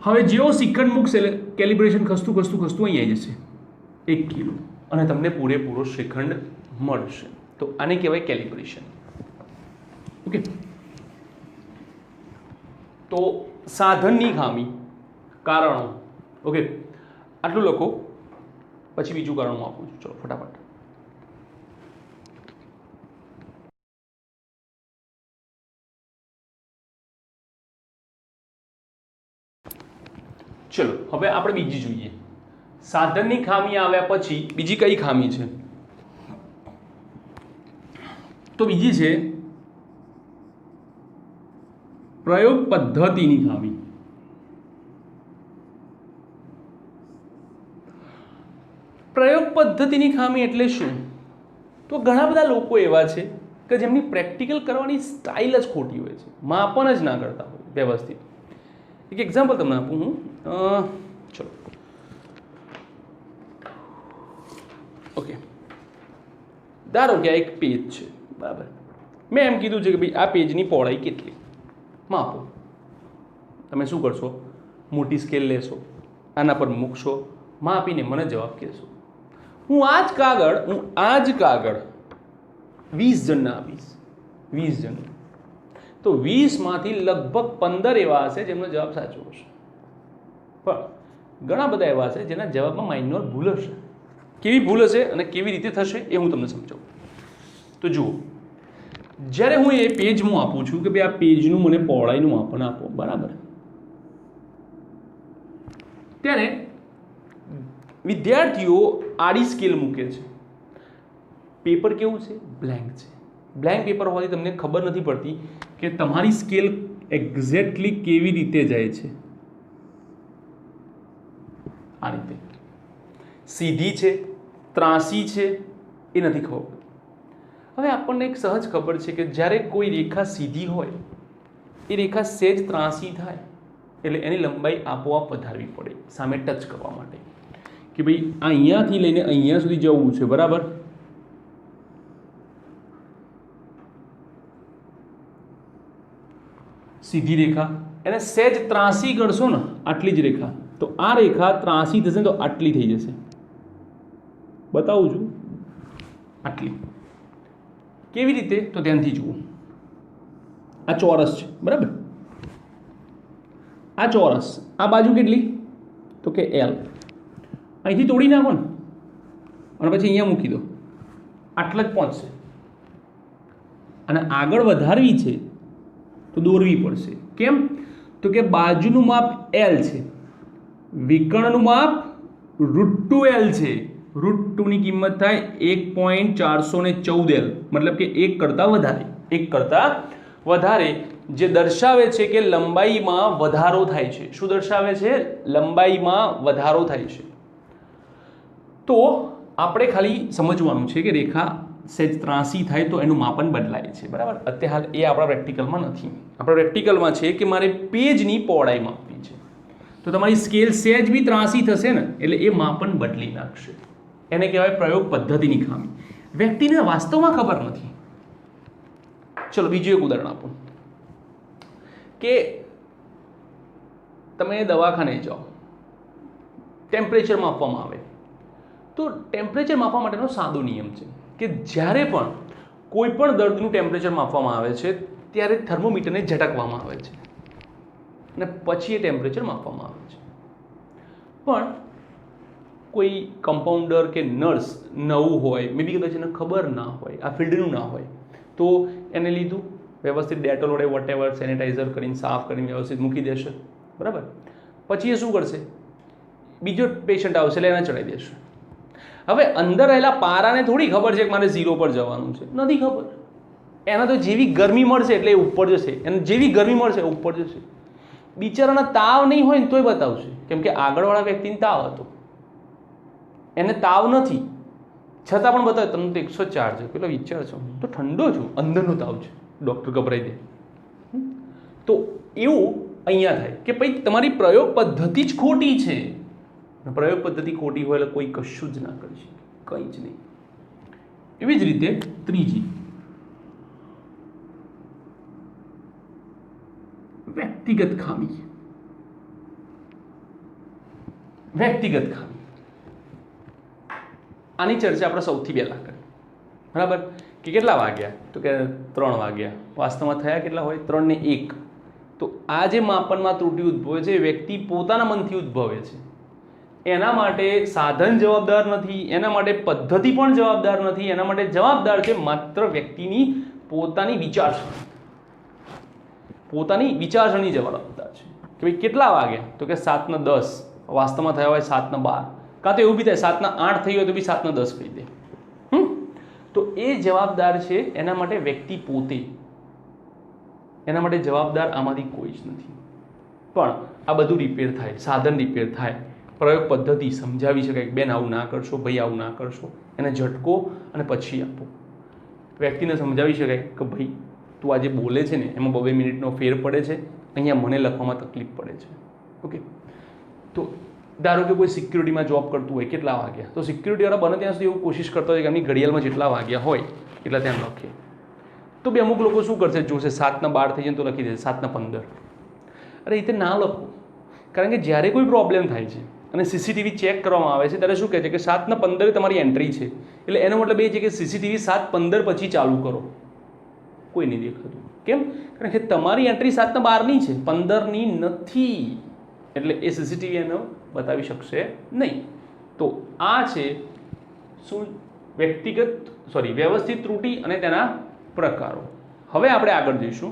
હવે જેવો સિકંડ મૂકશે એટલે કેલિબ્રેશન ખસતું અહીં આવી જશે 1 કિલો અને તમને પૂરેપૂરો શ્રીખંડ મળશે. તો આને કહેવાય કેલિબ્રેશન. ઓકે. તો સાધનની ખામી, કારણો. ઓકે, આટલું લખો, પછી બીજું કારણ હું આપું છું. ચલો ફટાફટ. ચલો હવે આપણે બીજી જોઈએ. સાધનની ખામી આવ્યા પછી બીજી કઈ ખામી છે? તો બીજી છે પ્રયોગ પદ્ધતિની ખામી. પ્રયોગ પદ્ધતિની ખામી એટલે શું? તો ઘણા બધા લોકો એવા છે કે જેમની પ્રેક્ટિકલ કરવાની સ્ટાઇલ જ ખોટી હોય છે, માપન જ ના કરતા હોય વ્યવસ્થિત. એક એક્ઝામ્પલ તમને આપું હું. ચલો ઓકે, ધારો કે આ એક પેજ છે, બરાબર. મેં એમ કીધું છે કે ભાઈ આ પેજની પહોળાઈ કેટલી, માપો. તમે શું કરશો? મોટી સ્કેલ લેશો, આના પર મૂકશો, માપીને મને જવાબ કહેશો. હું આ જ કાગળ 20 જણને આપીશ, 20 જણ. તો 20માંથી લગભગ 15 એવા હશે જેમનો જવાબ સાચો હશે, પણ ઘણા બધા એવા હશે જેના જવાબમાં માઇનોર ભૂલ હશે. કેવી ભૂલ હશે અને કેવી રીતે થશે એ હું તમને સમજાવું. તો જુઓ, જ્યારે હું એ પેજ હું આપું છું કે ભાઈ આ પેજનું મને પહોળાઈનું માપન આપો, બરાબર, ત્યારે વિદ્યાર્થીઓ આડી સ્કેલ મૂકે છે. પેપર કેવું છે? બ્લેન્ક છે. બ્લેન્ક પેપર હોવાથી તમને ખબર નથી પડતી કે તમારી સ્કેલ એક્ઝેક્ટલી કેવી રીતે જાય છે. આ રીતે સીધી છે, ત્રાસી છે, એ નથી ખબર. હવે આપણને એક સહજ ખબર છે કે જ્યારે કોઈ રેખા સીધી હોય, એ રેખા સહેજ ત્રાસી થાય એટલે એની લંબાઈ આપોઆપ વધારવી પડે સામે ટચ કરવા માટે, કે ભાઈ અહીંયાથી લઈને અહીંયા સુધી જવું છે, બરાબર. સીધી રેખા એને સહેજ ત્રાસી કરશો ને, આટલી જ રેખા, તો આ રેખા ત્રાસી થશે તો આટલી થઈ જશે. બતાવું છું, આટલી. કેવી રીતે? તો ધ્યાનથી જુઓ. આ ચોરસ છે, બરાબર. આ ચોરસ, આ બાજુ કેટલી? તો કે L. અહીંથી તોડી નાખો ને અને પછી અહીંયા મૂકી દો, આટલા જ પહોંચશે. અને આગળ વધારવી છે તો દોરવી પડશે. કેમ? તો કે બાજુનું માપ L છે, વિકર્ણનું માપ √2L છે. √2ની કિંમત થાય 1.414L, મતલબ કે 1 કરતાં વધારે. 1 કરતાં વધારે, જે દર્શાવે છે કે લંબાઈમાં વધારો થાય છે. શું દર્શાવે છે? લંબાઈમાં વધારો થાય છે. તો આપણે ખાલી સમજવાનું છે કે રેખા સહેજ ત્રાસી થાય તો એનું માપન બદલાય છે, બરાબર. અત્યારે હાલ એ આપણા પ્રેક્ટિકલમાં નથી. આપણા પ્રેક્ટિકલમાં છે કે મારે પેજની પહોળાઈ માપવી છે, તો તમારી સ્કેલ સહેજ બી ત્રાસી થશે ને એટલે એ માપન બદલી નાખશે. એને કહેવાય પ્રયોગ પદ્ધતિની ખામી. વ્યક્તિને વાસ્તવમાં ખબર નથી. ચલો બીજું એક ઉદાહરણ આપો કે તમે દવાખાને જાઓ, ટેમ્પરેચર માપવામાં આવે. તો ટેમ્પરેચર માપવા માટેનો સાદો નિયમ છે કે જ્યારે પણ કોઈ પણ દર્દનું ટેમ્પરેચર માપવામાં આવે છે ત્યારે થર્મોમીટરને ઝટકવામાં આવે છે અને પછી એ ટેમ્પરેચર માપવામાં આવે છે. પણ કોઈ કમ્પાઉન્ડર કે નર્સ નવું હોય, મે બી કદાચ એને ખબર ના હોય, આ ફિલ્ડનું ના હોય, તો એને લીધું વ્યવસ્થિત ડેટોલ વડે વોટેવર સેનિટાઈઝર કરીને સાફ કરીને વ્યવસ્થિત મૂકી દેશે, બરાબર. પછી એ શું કરશે? બીજો પેશન્ટ આવશે એટલે એને ચડાવી દેશે. હવે અંદર રહેલા પારાને થોડી ખબર છે કે મારે 0 પર જવાનું છે, નથી ખબર. એના તો જેવી ગરમી મળશે એટલે એ ઉપર જશે, એને જેવી ગરમી મળશે એ ઉપર જશે. બિચારાના તાવ નહીં હોય ને તોય બતાવશે, કેમ કે આગળવાળા વ્યક્તિને તાવ હતો, એને તાવ નથી છતાં પણ બતાવે તમને તો 104 છે. પેલો વિચાર છો તો ઠંડો છું, અંદરનો તાવ છે, ડૉક્ટર ગભરાઈ દે. તો એવું અહીંયા થાય કે ભાઈ તમારી પ્રયોગ પદ્ધતિ જ ખોટી છે. પ્રયોગ પદ્ધતિ ખોટી હોય એટલે કોઈ કશું જ ના કરી શકે, કંઈ જ નહીં. એવી જ રીતે ત્રીજી, વ્યક્તિગત ખામી. વ્યક્તિગત ખામી આની ચર્ચા આપણે સૌથી પહેલાં કરી, બરાબર? કે કેટલા વાગ્યા, તો કે 3 વાગ્યા. વાસ્તવમાં થયા કેટલા હોય? 3 ને 1. તો આ જે માપનમાં ત્રુટિ ઉદ્ભવે છે એ વ્યક્તિ પોતાના મનથી ઉદ્ભવે છે. એના માટે સાધન જવાબદાર નથી, એના માટે પદ્ધતિ પણ જવાબદાર નથી, એના માટે જવાબદાર છે માત્ર વ્યક્તિની પોતાની વિચારસરણી. પોતાની વિચારસરણી જવાબદાર છે કે ભાઈ કેટલા વાગ્યા, તો કે 7 ને 10. વાસ્તવમાં થયા હોય 7 ને 12, કાં તો એવું બી થાય 7 ને 8 થઈ હોય તો બી 7 ને 10 કહી દે. તો એ જવાબદાર છે એના માટે વ્યક્તિ પોતે, એના માટે જવાબદાર આમાંથી કોઈ જ નથી. પણ આ બધું રિપેર થાય, સાધન રિપેર થાય, પ્રયોગ પદ્ધતિ સમજાવી શકાય કે બેન આવું ના કરશો, ભાઈ આવું ના કરશો, એને ઝટકો અને પછી આપો. વ્યક્તિને સમજાવી શકાય કે ભાઈ તું આજે બોલે છે ને એમાં 2 મિનિટનો ફેર પડે છે, અહીંયા મને લખવામાં તકલીફ પડે છે. ઓકે, તો ધારો કે કોઈ સિક્યુરિટીમાં જોબ કરતું હોય, કેટલા વાગ્યા, તો સિક્યુરિટીવાળા બને ત્યાં સુધી એવું કોશિશ કરતા હોય કે એમની ઘડિયાળમાં જેટલા વાગ્યા હોય એટલા ત્યાં લખે. તો બી અમુક લોકો શું કરશે, જોશે 7 ને 12 થઈ જાય તો લખી દેશે 7 ને 15. અરે એ રીતે ના લખો, કારણ કે જ્યારે કોઈ પ્રોબ્લેમ થાય છે અને સીસીટીવી ચેક કરવામાં આવે છે ત્યારે શું કહે છે કે 7 ને 15 તમારી એન્ટ્રી છે, એટલે એનો મતલબ એ છે કે સીસીટીવી 7:15 પછી ચાલુ કરો. કોઈ નહીં દેખાતું. કેમ? કારણ કે તમારી એન્ટ્રી 7 ને 12ની છે, 15ની નથી, એટલે એ સીસીટીવી એનો બતાવી શકશે નહીં. તો આ છે શું? વ્યવસ્થિત ત્રુટિ અને તેના પ્રકારો. હવે આપણે આગળ જઈશું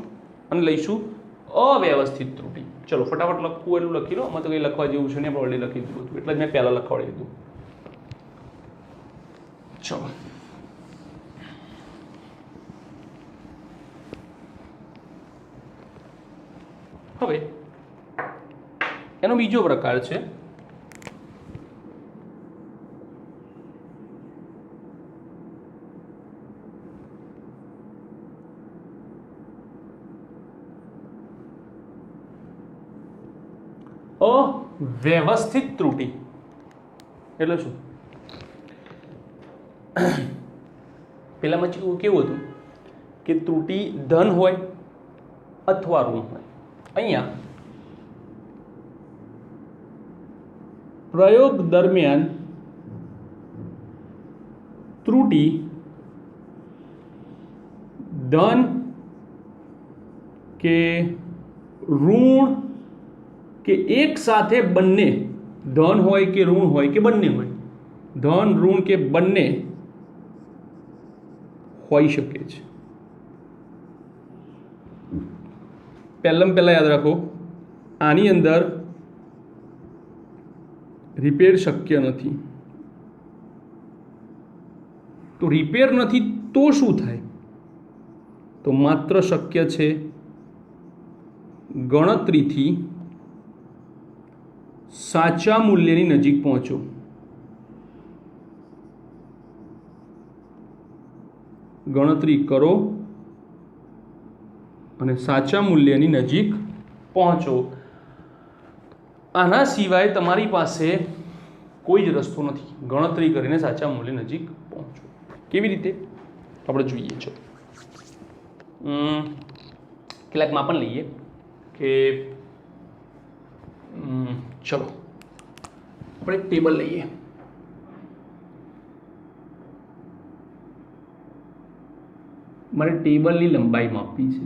અને લઈશું અવ્યવસ્થિત ત્રુટિ. ચલો ફટાફટ લખવું એટલું લખી લો, આમાં તો કંઈ લખવા જેવું છે ને, આપણે ઓલરેડી લખી દીધું હતું, એટલે જ મેં પહેલાં લખવાડી દીધું. ચલો હવે એનો બીજો પ્રકાર છે અવ્યવસ્થિત ત્રુટિ. એટલે શું? પેલામાં કેવું હતું કે ત્રુટિ ધન હોય અથવા ઋણ હોય. અહીંયા પ્રયોગ દરમિયાન ત્રુટિ ધન કે ઋણ કે એક સાથે બંને, ધન હોય કે ઋણ હોય કે બંને હોય, ધન ઋણ કે બંને હોઈ શકે છે. પહેલાં યાદ રાખો, આની અંદર રિપેર શક્ય નથી. તો રિપેર નથી તો શું થાય? તો માત્ર શક્ય છે ગણતરીથી સાચા મૂલ્યની નજીક પહોંચો. ગણતરી કરો અને સાચા મૂલ્યની નજીક પહોંચો. આના સિવાય તમારી પાસે કોઈ જ રસ્તો નથી. ગણતરી કરીને સાચા મૂલ્ય નજીક પહોંચો. કેવી રીતે આપણે જોઈએ છો. કેટલાક માપન લઈએ કે ચલો આપણે એક ટેબલ લઈએ. મારે ટેબલની લંબાઈ માપવી છે.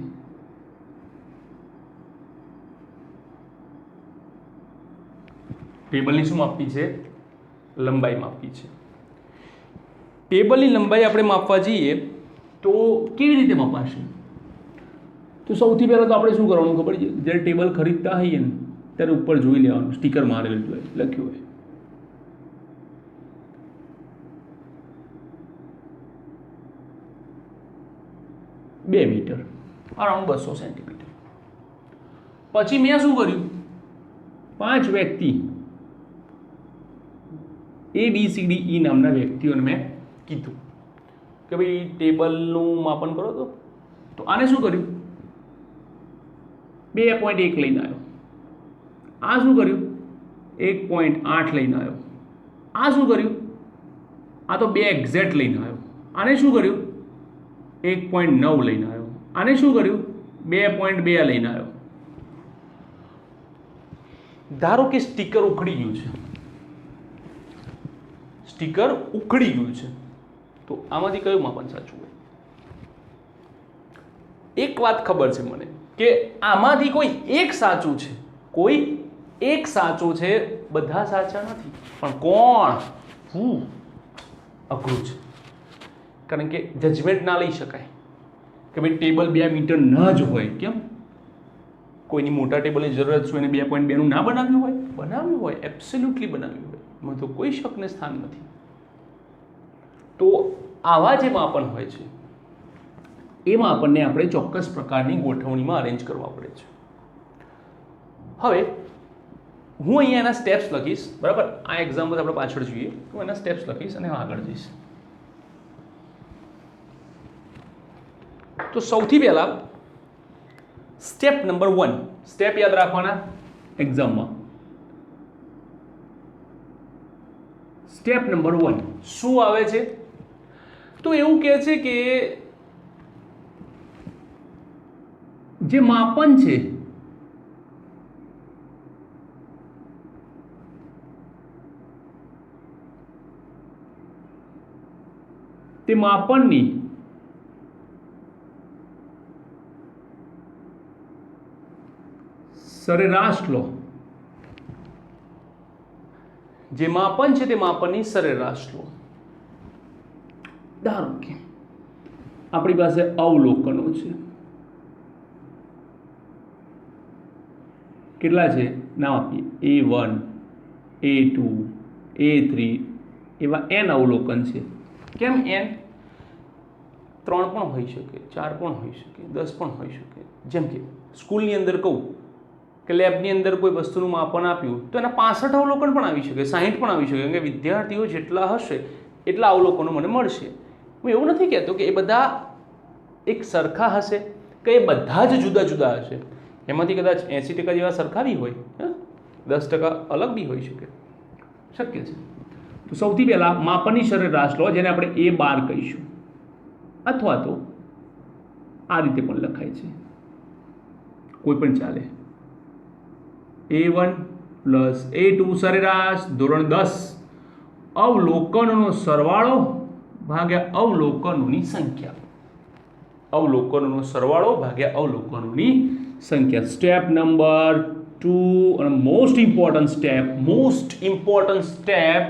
ટેબલની શું માપવી છે? લંબાઈ માપવી છે. ટેબલની લંબાઈ આપણે માપવા જઈએ તો કેવી રીતે મપાશે? તો સૌથી પહેલાં તો આપણે શું કરવાનું ખબર છે? જ્યારે ટેબલ ખરીદતા હોઈએ ને ત્યારે ઉપર જોઈ લેવાનું, સ્ટીકર મારેલું હોય, લખ્યું હોય. 2 મીટર, અરાઉન્ડ 200 સેન્ટીમીટર. પછી મેં શું કર્યું, 5 વ્યક્તિ ABCDE નામના વ્યક્તિઓને મેં કીધું કે ભાઈ ટેબલનું માપન કરો. તો આને શું કર્યું, 2.1 લઈને આવ્યો. આ શું કર્યું, 1.8 લઈને આવ્યો. આ શું કર્યું, આ તો 2 એક્ઝેક્ટ લઈને આવ્યો. આને શું કર્યું, 1.9 લઈને આવ્યો. આને શું કર્યું, 2.2 લઈને આવ્યો. ધારો કે સ્ટીકર ઉખડી ગયું છે, સ્ટીકર ઉખડી ગયું છે, તો આમાંથી કયું માપન સાચું હોય? એક વાત ખબર છે મને કે આમાંથી કોઈ એક સાચું છે, કોઈ એક સાચું છે, બધા સાચા નથી. પણ કોણ, હું, અઘરું છે. કારણ કે જજમેન્ટ ના લઈ શકાય કે ભાઈ ટેબલ 2 મીટર ન જ હોય. કેમ? કોઈની મોટા ટેબલની જરૂરત શું એને 2.2 નું ના બનાવ્યું હોય? બનાવ્યું હોય, એબ્સોલ્યુટલી બનાવ્યું હોય, એમાં તો કોઈ શકને સ્થાન નથી. તો આવા જે માપન હોય છે એ માપનને આપણે ચોક્કસ પ્રકારની ગોઠવણીમાં અરેન્જ કરવા પડે છે. હવે હું અહીંયા એના સ્ટેપ્સ લખીશ, બરાબર? આ એક્ઝામ્પલ આપણે પાછળ જોઈએ, હું એના સ્ટેપ્સ લખીશ અને આગળ જઈશ. તો સૌથી પહેલા સ્ટેપ નંબર 1, સ્ટેપ યાદ રાખવાના એક્ઝામમાં. સ્ટેપ નંબર 1 શું આવે છે? તો એવું કહે છે કે જે માપન છે તે માપનની સરેરાશ લો. જે માપન છે તે માપનની સરેરાશ લો. ધારો કે આપણી પાસે અવલોકનો છે. કેટલા છે? નામ આપીએ, A1, A2, A3, એવા n અવલોકન છે. કેમ n? 3 પણ હોઈ શકે, 4 પણ હોઈ શકે, 10 પણ હોઈ શકે. જેમ કે સ્કૂલની અંદર કહું કે લેબની અંદર કોઈ વસ્તુનું માપન આપ્યું તો એના 65 અવલોકન પણ આવી શકે, 60 પણ આવી શકે. કેમ કે વિદ્યાર્થીઓ જેટલા હશે એટલા અવલોકનો મને મળશે. હું એવું નથી કહેતો કે એ બધા એક સરખા હશે કે એ બધા જ જુદા જુદા હશે. એમાંથી કદાચ 80% જેવા સરખા બી હોય, 10% અલગ બી હોઈ શકે, શક્ય છે. તો સૌથી પહેલાં માપનની સરેરાશ લો, જેને આપણે A12 કહીશું, અથવા તો આ રીતે પણ લખાય છે, કોઈ પણ ચાલે. A1 પ્લસ A2 સરેરાશ ધોરણ 10 અવલોકનોનો સરવાળો ભાગ્યા અવલોકનોની સંખ્યા. અવલોકનોનો સરવાળો ભાગ્યા અવલોકનોની સંખ્યા. સ્ટેપ નંબર 2 અને મોસ્ટ ઇમ્પોર્ટન્ટ સ્ટેપ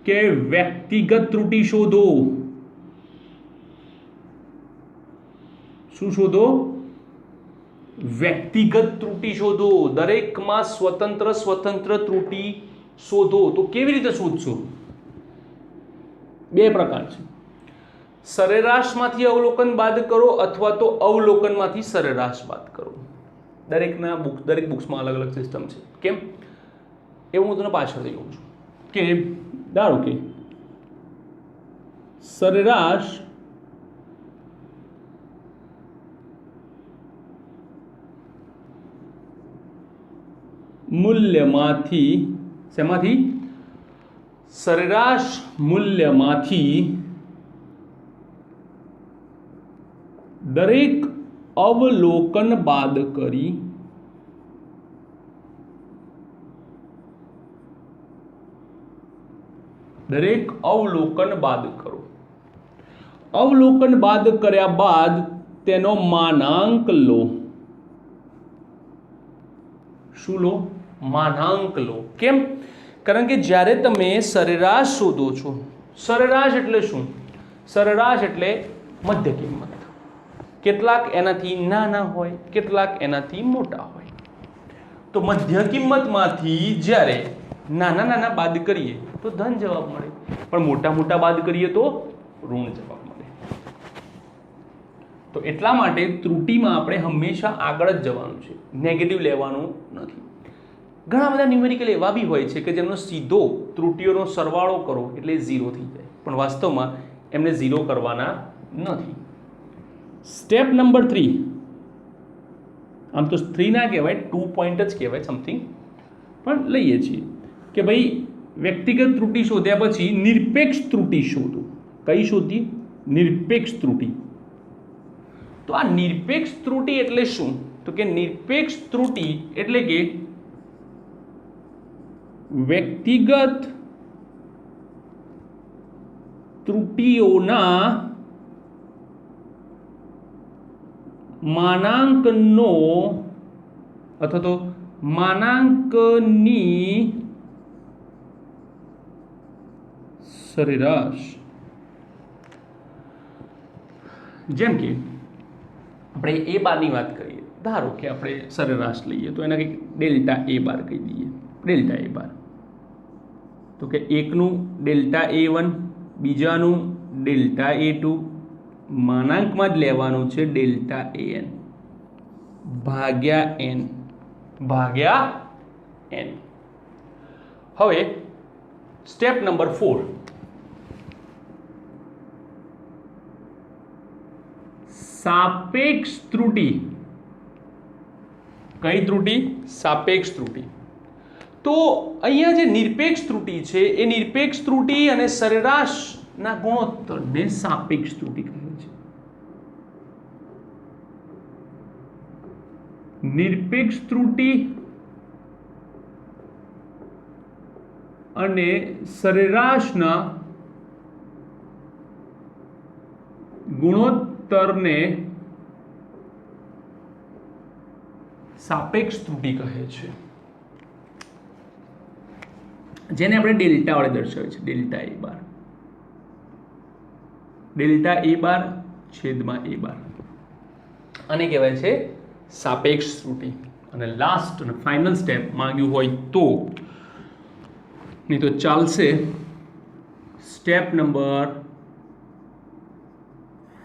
કે વ્યક્તિગત ત્રુટિ શોધો. શું શોધો? વ્યક્તિગત ત્રુટિ શોધો. દરેકમાં સ્વતંત્ર ત્રુટિ શોધો. તો કેવી રીતે શોધશો? 2 પ્રકાર છે. સરેરાશમાંથી અવલોકન બાદ કરો અથવા તો અવલોકનમાંથી સરેરાશ બાદ કરો. દરેક બુક્સમાં અલગ અલગ સિસ્ટમ છે. કેમ? એવું હું તને પાછળથી કહું છું કે ધારો કે સરેરાશ મૂલ્યમાંથી, શેમાંથી? સરેરાશ મૂલ્યમાંથી દરેક અવલોકન બાદ કરી દરેક અવલોકન બાદ કરો. અવલોકન બાદ કર્યા બાદ તેનો માનાંક લો. શું લો? માનાંક લો. કેમ? કારણ કે જ્યારે તમે સરેરાશ શોધો છો, સરેરાશ એટલે શું? સરેરાશ એટલે મધ્ય કિંમત. કેટલાક એનાથી નાના હોય, કેટલાક એનાથી મોટા હોય. તો મધ્ય કિંમતમાંથી જ્યારે નાના બાદ કરીએ તો ધન જવાબ મળે, પણ મોટા બાદ કરીએ તો ઋણ જવાબ મળે. તો એટલા માટે ત્રુટિમાં આપણે હંમેશા આગળ જ જવાનું છે, નેગેટિવ લેવાનું નથી. ઘણા બધા ન્યુમેરિકલ એવા બી હોય છે કે જેમનો સીધો ત્રુટિઓનો સરવાળો કરો એટલે 0 થઈ જાય, પણ વાસ્તવમાં એમને 0 કરવાના નથી. સ્ટેપ નંબર 3, આમ તો 3 ના કહેવાય, 2 પોઈન્ટ જ કહેવાય સમથિંગ, પણ લઈએ છીએ કે ભાઈ વ્યક્તિગત ત્રુટિ શોધ્યા પછી નિરપેક્ષ ત્રુટિ શોધો. કઈ શોધી? નિરપેક્ષ ત્રુટિ. તો આ નિરપેક્ષ ત્રુટિ એટલે શું? તો કે નિરપેક્ષ ત્રુટિ એટલે કે વ્યક્તિગત ત્રુટિઓના માનાંકનો અથવા તો માનાંકની સરેરાશ. જેમ કે આપણે એ બારની વાત કરીએ, ધારો કે આપણે સરેરાશ લઈએ તો એના કંઈક ડેલ્ટા એ બાર કહી દઈએ. ડેલ્ટા એ બાર તો કે એકનું ડેલ્ટા A1, બીજાનું ડેલ્ટા A2, માનાંકમાં જ લેવાનું છે ડેલ્ટા AN ભાગ્યા n ભાગ્યા n. હવે સ્ટેપ નંબર 4, સાપેક્ષ ત્રુટિ. કઈ ત્રુટિ? સાપેક્ષ ત્રુટિ. તો અહીંયા જે નિરપેક્ષ ત્રુટિ છે એ નિરપેક્ષ ત્રુટિ અને સરેરાશના ગુણોત્તરને સાપેક્ષ ત્રુટિ કહે છે. નિરપેક્ષ ત્રુટિ અને સરેરાશના ગુણોત્તરને સાપેક્ષ ત્રુટિ કહે છે, જેને આપણે ડેલ્ટા વડે દર્શાવીએ છીએ. Delta A bar, delta A બાર છેદમાં એ બાર, આને કહેવાય છે સાપેક્ષ ત્રુટિ. અને લાસ્ટ અને ફાઇનલ સ્ટેપ માંગ્યું હોય તો, નહીં તો ચાલશે, સ્ટેપ નંબર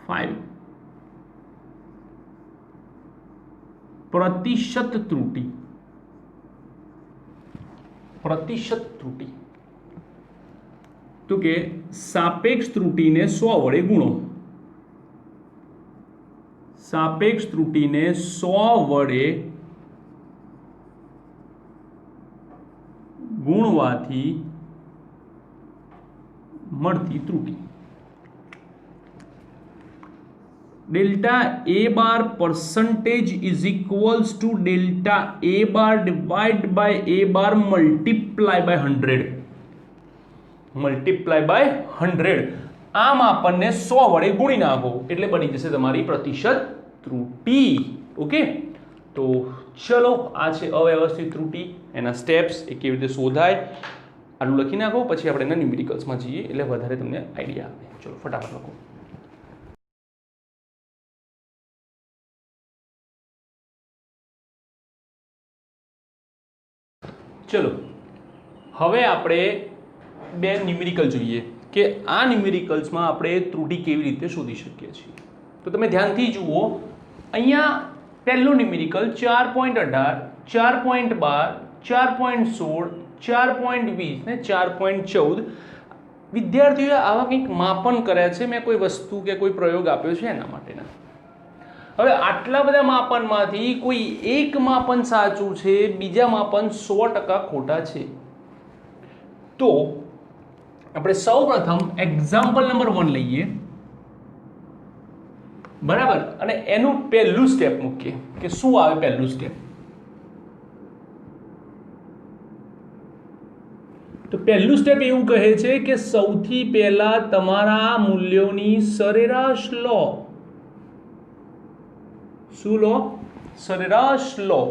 5, પ્રતિશત ત્રુટિ. પ્રતિશત ત્રુટિ તો કે સાપેક્ષ ત્રુટિને 100 વડે ગુણો. સાપેક્ષ ત્રુટિને 100 વડે ગુણવાથી મળતી ત્રુટિ. Delta A bar percentage is equals to delta A bar divide by A bar multiply by 100. Multiply by 100. આમ આપણને 100 વડે ગુણી નાખો એટલે બની જશે તમારી પ્રતિશત ત્રુટિ. ઓકે, તો ચલો આ છે અવ્યવસ્થિત ત્રુટિ, એના સ્ટેપ્સ એ કેવી રીતે શોધાય આટલું લખી નાખો, પછી આપણે એના ન્યુમેરિકલ્સમાં જઈએ એટલે વધારે તમને આઈડિયા આવે. ચલો ફટાફટ લખો. ચલો હવે આપણે બે ન્યુમેરિકલ જોઈએ કે આ ન્યુમેરિકલ્સમાં આપણે ત્રુટિ કેવી રીતે શોધી શકીએ છીએ. તો તમે ધ્યાનથી જુઓ, અહીંયા પહેલું ન્યુમેરિકલ 4.18, 4.12, 4.16, 4.20 ને 4.14. વિદ્યાર્થીઓએ આવા કંઈક માપન કર્યા છે, મેં કોઈ વસ્તુ કે કોઈ પ્રયોગ આપ્યો છે એના માટેના. હવે આટલા બધા માપનમાંથી કોઈ એક માપન સાચું છે, બીજા માપન 100% ખોટા છે. તો આપણે સૌપ્રથમ એક્ઝામ્પલ નંબર 1 લઈએ, બરાબર, અને એનું પહેલું સ્ટેપ મૂકીએ કે શું આવે પહેલું સ્ટેપ. તો પહેલું સ્ટેપ એવું કહે છે કે સૌથી પહેલા તમારા મૂલ્યોની સરેરાશ લો. શું લો? સરેરાશ લો.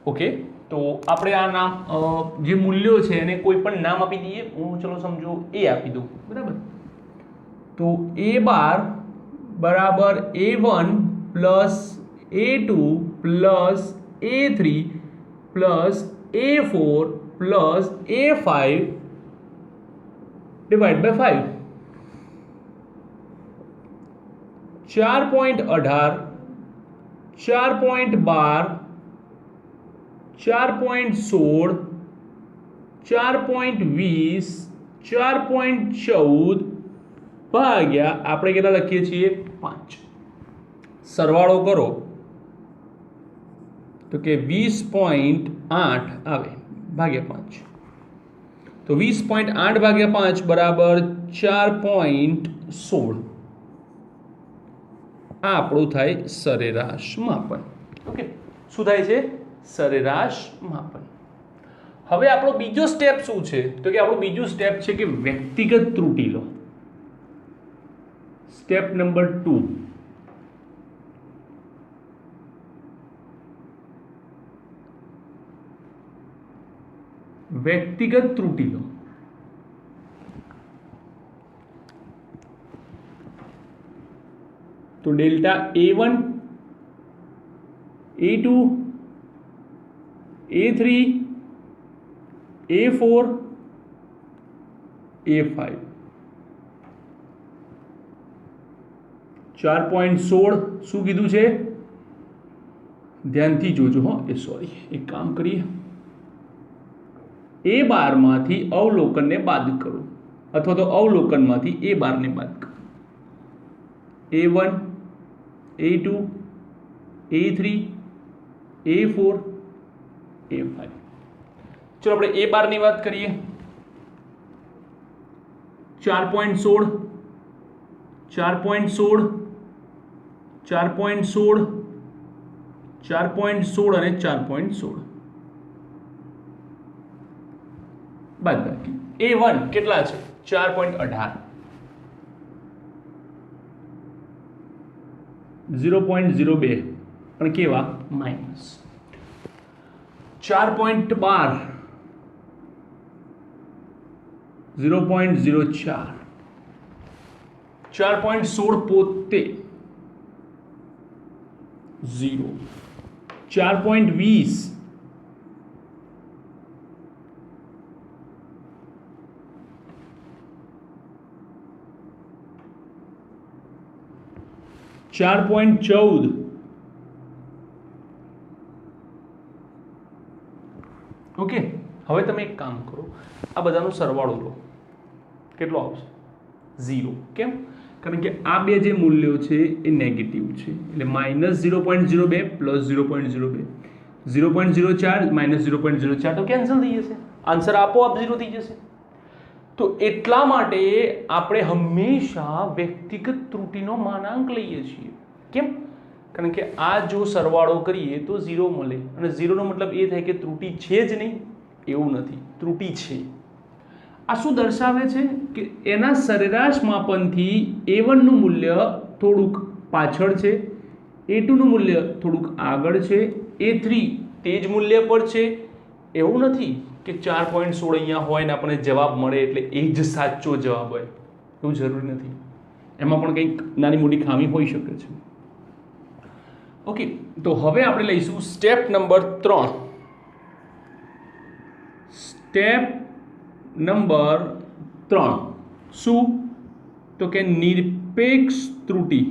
ઓકે, તો આપણે આ નામ જે મૂલ્યો છે એને કોઈ પણ નામ આપી દઈએ. હું ચલો સમજો એ આપી દઉં, બરાબર. તો એ બાર બરાબર A1 plus A2 plus A3 plus A4 plus A5 divide by 5. 4.18, 4.12, 4.16, 4.20, 4.14 ભાગ્યા આપણે કેટલા લખીએ છીએ 5. સરવાળો કરો તો કે 20.8 આવે ભાગ્યા 5. તો 20.8 ભાગ્યા 5 બરાબર 4.16. આ આપણું થાય સરેરાશ માપન. ઓકે, શું થાય છે? સરેરાશ માપન. હવે આપણો બીજો સ્ટેપ શું છે? તો કે આપણું બીજું સ્ટેપ છે કે વ્યક્તિગત ત્રુટિ લો. Step number 2. વ્યક્તિગત ત્રુટિ લો. તો delta A1, A2, A3, A4, A5. 4.16 શું કીધું છે? ધ્યાનથી જોજો હો. સોરી, એક કામ કરીએ. A બારમાંથી અવલોકનને બાદ કરો અથવા તો અવલોકનમાંથી A બારને બાદ કરો. A1, A2, A3, A4, A5. ચલો આપણે A બારની વાત કરીએ. 4.16, 4.16, 4.16, 4.16 અને 4.16 બાદ બાકી. A1 કેટલા છે? 4.18. 0.02 પણ કેવા? માઇનસ. 4.12, 0.04, 4.16 પોતે 0, 4.20, 4.14. ઓકે, હવે તમે એક કામ કરો, આ બધાનો સરવાળો લો. કેટલો આવશે? 0. કેમ? કારણ કે આ બે જે મૂલ્યો છે એ નેગેટિવ છે, એટલે માઇનસ 0.02 પ્લસ 0.02, 0.04 માઇનસ 0.04 તો કેન્સલ થઈ જશે. આન્સર આપોઆપ 0 થઈ જશે. તો એટલા માટે આપણે હંમેશા વ્યક્તિગત ત્રુટિનો માનાંક લઈએ છીએ. કેમ? કારણ કે આ જો સરવાળો કરીએ તો 0 મળે, અને 0નો મતલબ એ થાય કે ત્રુટિ છે જ નહીં. એવું નથી, ત્રુટિ છે. આ શું દર્શાવે છે કે એના સરેરાશ માપનથી A1 નું મૂલ્ય થોડુંક પાછળ છે, A2 નું મૂલ્ય થોડુંક આગળ છે, A3 તે જ મૂલ્ય પર છે. એવું નથી કે 4.16 અહીંયા હોય ને આપણને જવાબ મળે એટલે એ જ સાચો જવાબ હોય, એવું જરૂરી નથી. એમાં પણ કંઈક નાની મોટી ખામી હોઈ શકે છે. ઓકે, તો હવે આપણે લઈશું સ્ટેપ નંબર 3. સ્ટેપ નંબર 3 શું? તો કે નિરપેક્ષ ત્રુટિ.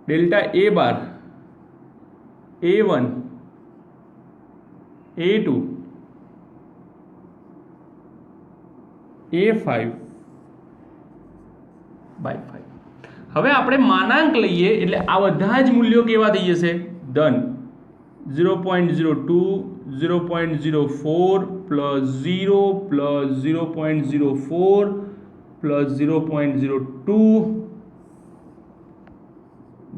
Delta A bar, A1, A2, A5 by 5. હવે આપણે માનાંક લઈએ એટલે આ બધા જ મૂલ્યો કેવા થઈ જશે? ધન. 0.02, 0.04 plus 0 plus 0.04 plus 0.02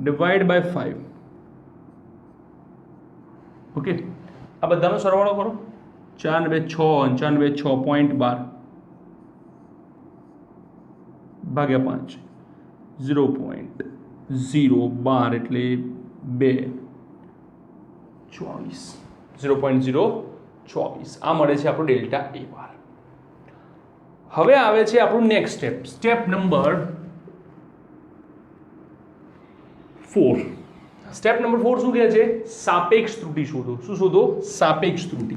divide by 5. Okay, આ બધાનો સરવાળો કરો. 4 ને 2 6, 4 ને 2 6.12 ભાગ્યા 5, 0.012 એટલે 2, 24, 0.024. આ મળે છે આપણું ડેલ્ટા A બાર. હવે આવે છે આપણું next step. Step number 4. Step number 4 શું કહે છે? સાપેક્ષ ત્રુટિ શોધો. શું શોધો? સાપેક્ષ ત્રુટિ.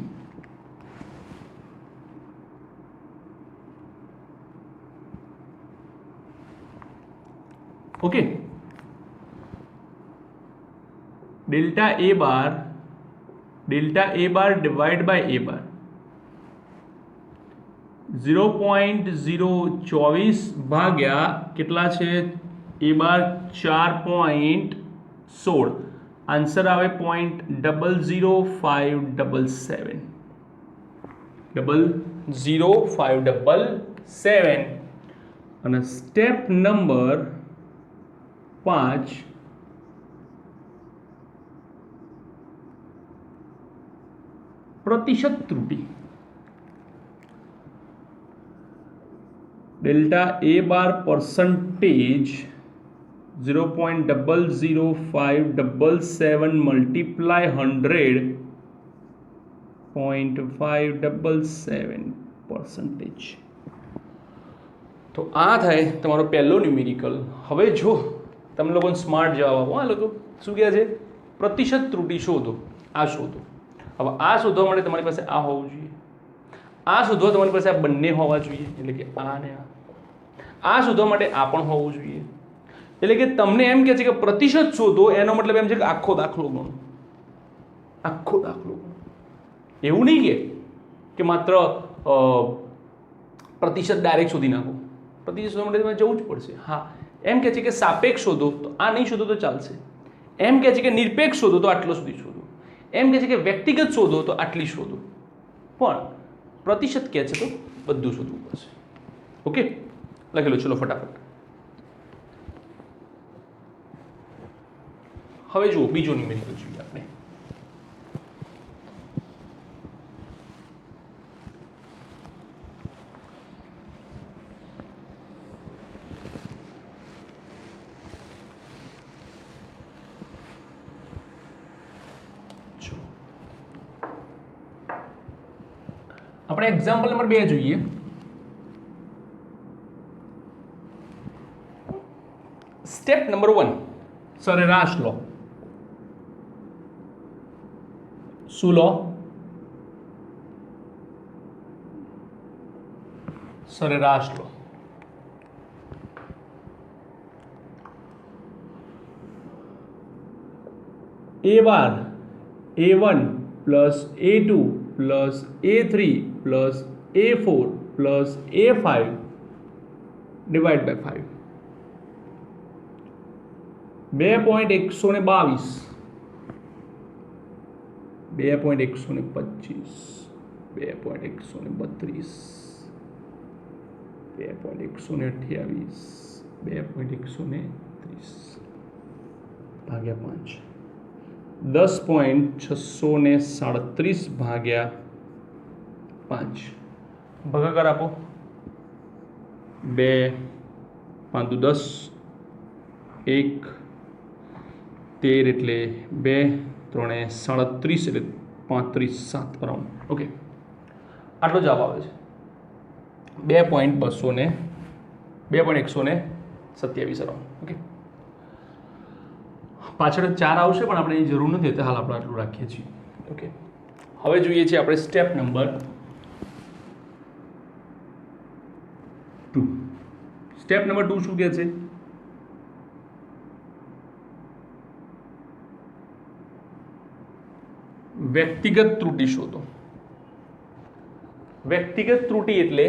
Okay, delta A bar divide by A bar 0.024 ભાગ્યા કેટલા છે એ બાર 4.16 આન્સર આવે 0.00577 અને સ્ટેપ નંબર 5 प्रतिशत त्रुटि delta A bar percentage 0.00577 multiply 100.577%. तो आ थाय तमारो पहलो न्यूमेरिकल. हवे जो तमे लोगोने स्मार्ट जवाब आपो. आ लोको शुं कहे छे प्रतिशत त्रुटि शोधो. आ शोधो. હવે આ શોધવા માટે તમારી પાસે આ હોવું જોઈએ, આ શોધવા તમારી પાસે આ બંને હોવા જોઈએ, એટલે કે આ અને આ શોધવા માટે આ પણ હોવું જોઈએ. એટલે કે તમને એમ કહે છે કે પ્રતિશત શોધો, એનો મતલબ એમ છે કે આખો દાખલો ગણો, આખો દાખલો ગણો. એવું નહીં કે માત્ર પ્રતિશત ડાયરેક્ટ શોધી નાખો. પ્રતિશત શોધવા માટે તમારે જવું જ પડશે. હા, એમ કહે છે કે સાપેક્ષ શોધો, તો આ નહીં શોધો તો ચાલશે. એમ કહે છે કે નિરપેક્ષ શોધો તો આટલો સુધી શોધો. એમ કહે છે કે વ્યક્તિગત શોધો તો આટલી શોધો. પણ પ્રતિશત કહે છે તો બધું શોધવું પડશે. ઓકે, લખી લો. ચલો ફટાફટ. હવે જુઓ બીજો ન્યુમેરિકલ જોઈએ આપણે. આપણે એક્ઝામ્પલ નંબર 2 જોઈએ. સ્ટેપ નંબર 1 સરેરાશ લો. શું લો? સરેરાશ લો. ए बार A1 plus A2 plus A3 plus A4 plus A5 divide by 5 2.122 2.125 2.132 2.128 2.130 भाग्या 5 10.637 भाग्या 5 ભાગાકાર આપો. 2 5 10 1 13 એટલે 2 3 37 એટલે 35 7 અરાઉન્ડ. ઓકે, આટલો જવાબ આવે છે. 2.127 અરાઉન્ડ. ઓકે, પાછળ 4 આવશે પણ આપણે એની જરૂર નથી, એટલે હાલ આપણે આટલું રાખીએ છીએ. ઓકે, હવે જોઈએ છીએ આપણે સ્ટેપ નંબર 2. સ્ટેપ નંબર 2 શું કહે છે? વ્યક્તિગત ત્રુટિ શોધો. વ્યક્તિગત ત્રુટિ એટલે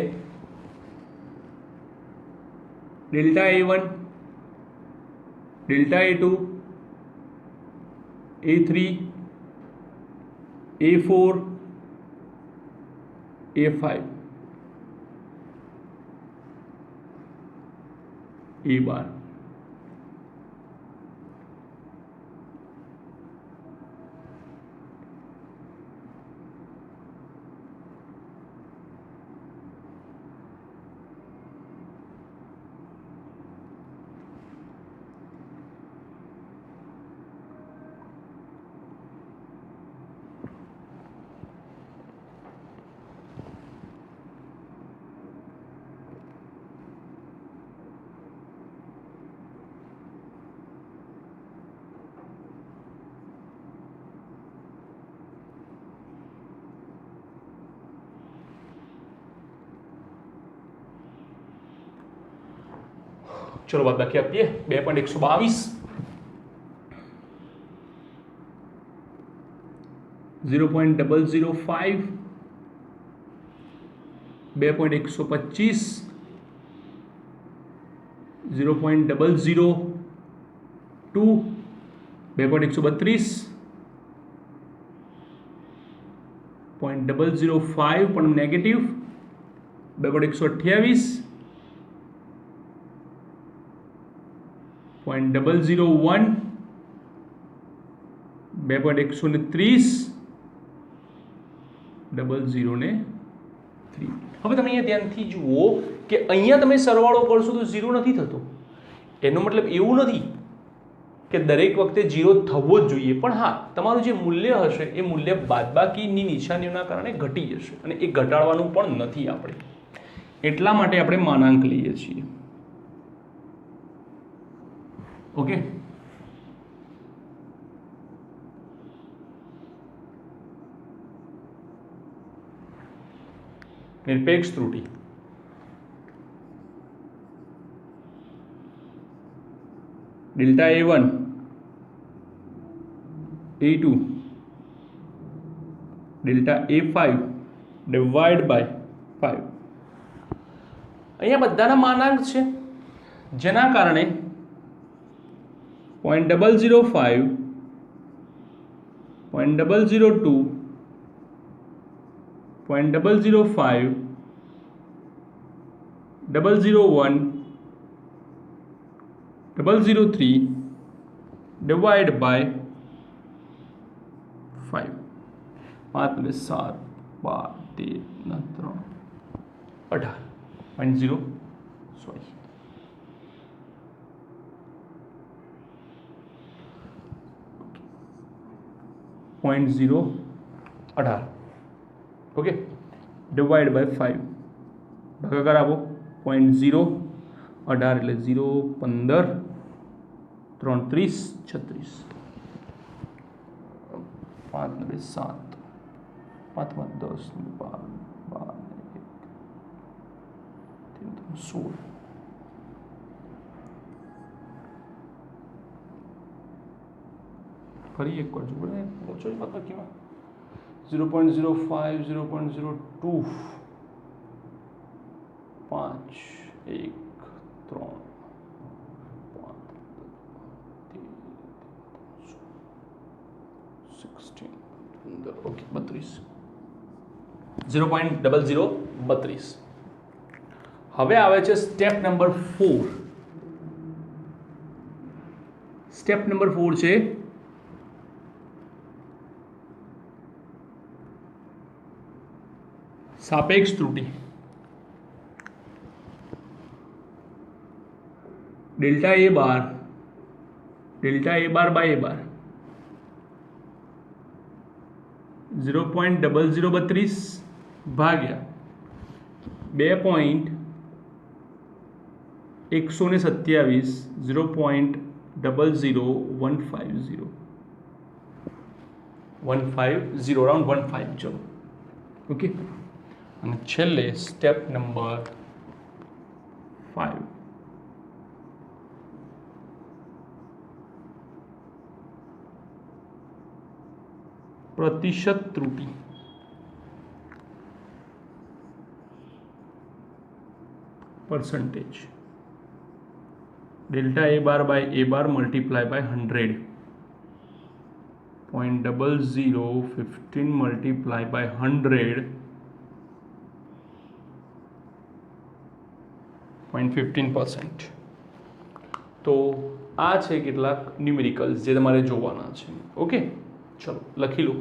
delta A1 delta A2 A3 A4 A5 A बार. ચલો બાદબાકી આપીએ 2.122 0.005 2.125 0.002 2.132 0.005 પણ નેગેટિવ 2.128 0.001 2.130 0.003 હવે તમે અહીંયા ધ્યાનથી જુઓ કે અહીંયા તમે સરવાળો કરશો તો 0 નથી થતો એનો મતલબ એવું નથી કે દરેક વખતે 0 થવો જ જોઈએ પણ હા તમારું જે મૂલ્ય હશે એ મૂલ્ય બાદબાકીની નિશાનીઓના કારણે ઘટી જશે અને એ ઘટાડવાનું પણ નથી આપણે એટલા માટે આપણે માનાંક લઈએ છીએ ઓકે निरपेक्ष त्रुटि delta A1 A2 delta A5 divide by 5 અહીંયા બધાના માનાંક છે જેના કારણે 0.005 0.002 0.005 001 003 डिवाइड बाय 5 5 में 7 12 13 18.0 sorry point 0 18 okay divide by 5 भागाकार आपो 0.0 18 એટલે 0 15 3 30 36 5 ને 7 5 માં 10 ને 12 12 ને 1 3 16 ફરી એક વાર જોડે ઓછો જ પતા કેવા 0.05 0.02 5 1 3 16 ओके 32 0.0032 હવે આવે છે સ્ટેપ નંબર 4 સ્ટેપ નંબર 4 છે सापेक्ष त्रुटि delta A bar bye A bar 0.0032 Bhagya 2.127 0.00150 150 around 15 चलो ओके અને છેલ્લે સ્ટેપ નંબર 5 प्रतिशत त्रुटि percentage delta A bar multiply by 100 0.0015 multiply by 100 0.15%. तो आ है કેટલાક ન્યુમેરિકલ્સ જે તમારે જોવાના છે ઓકે ચલો લખી લો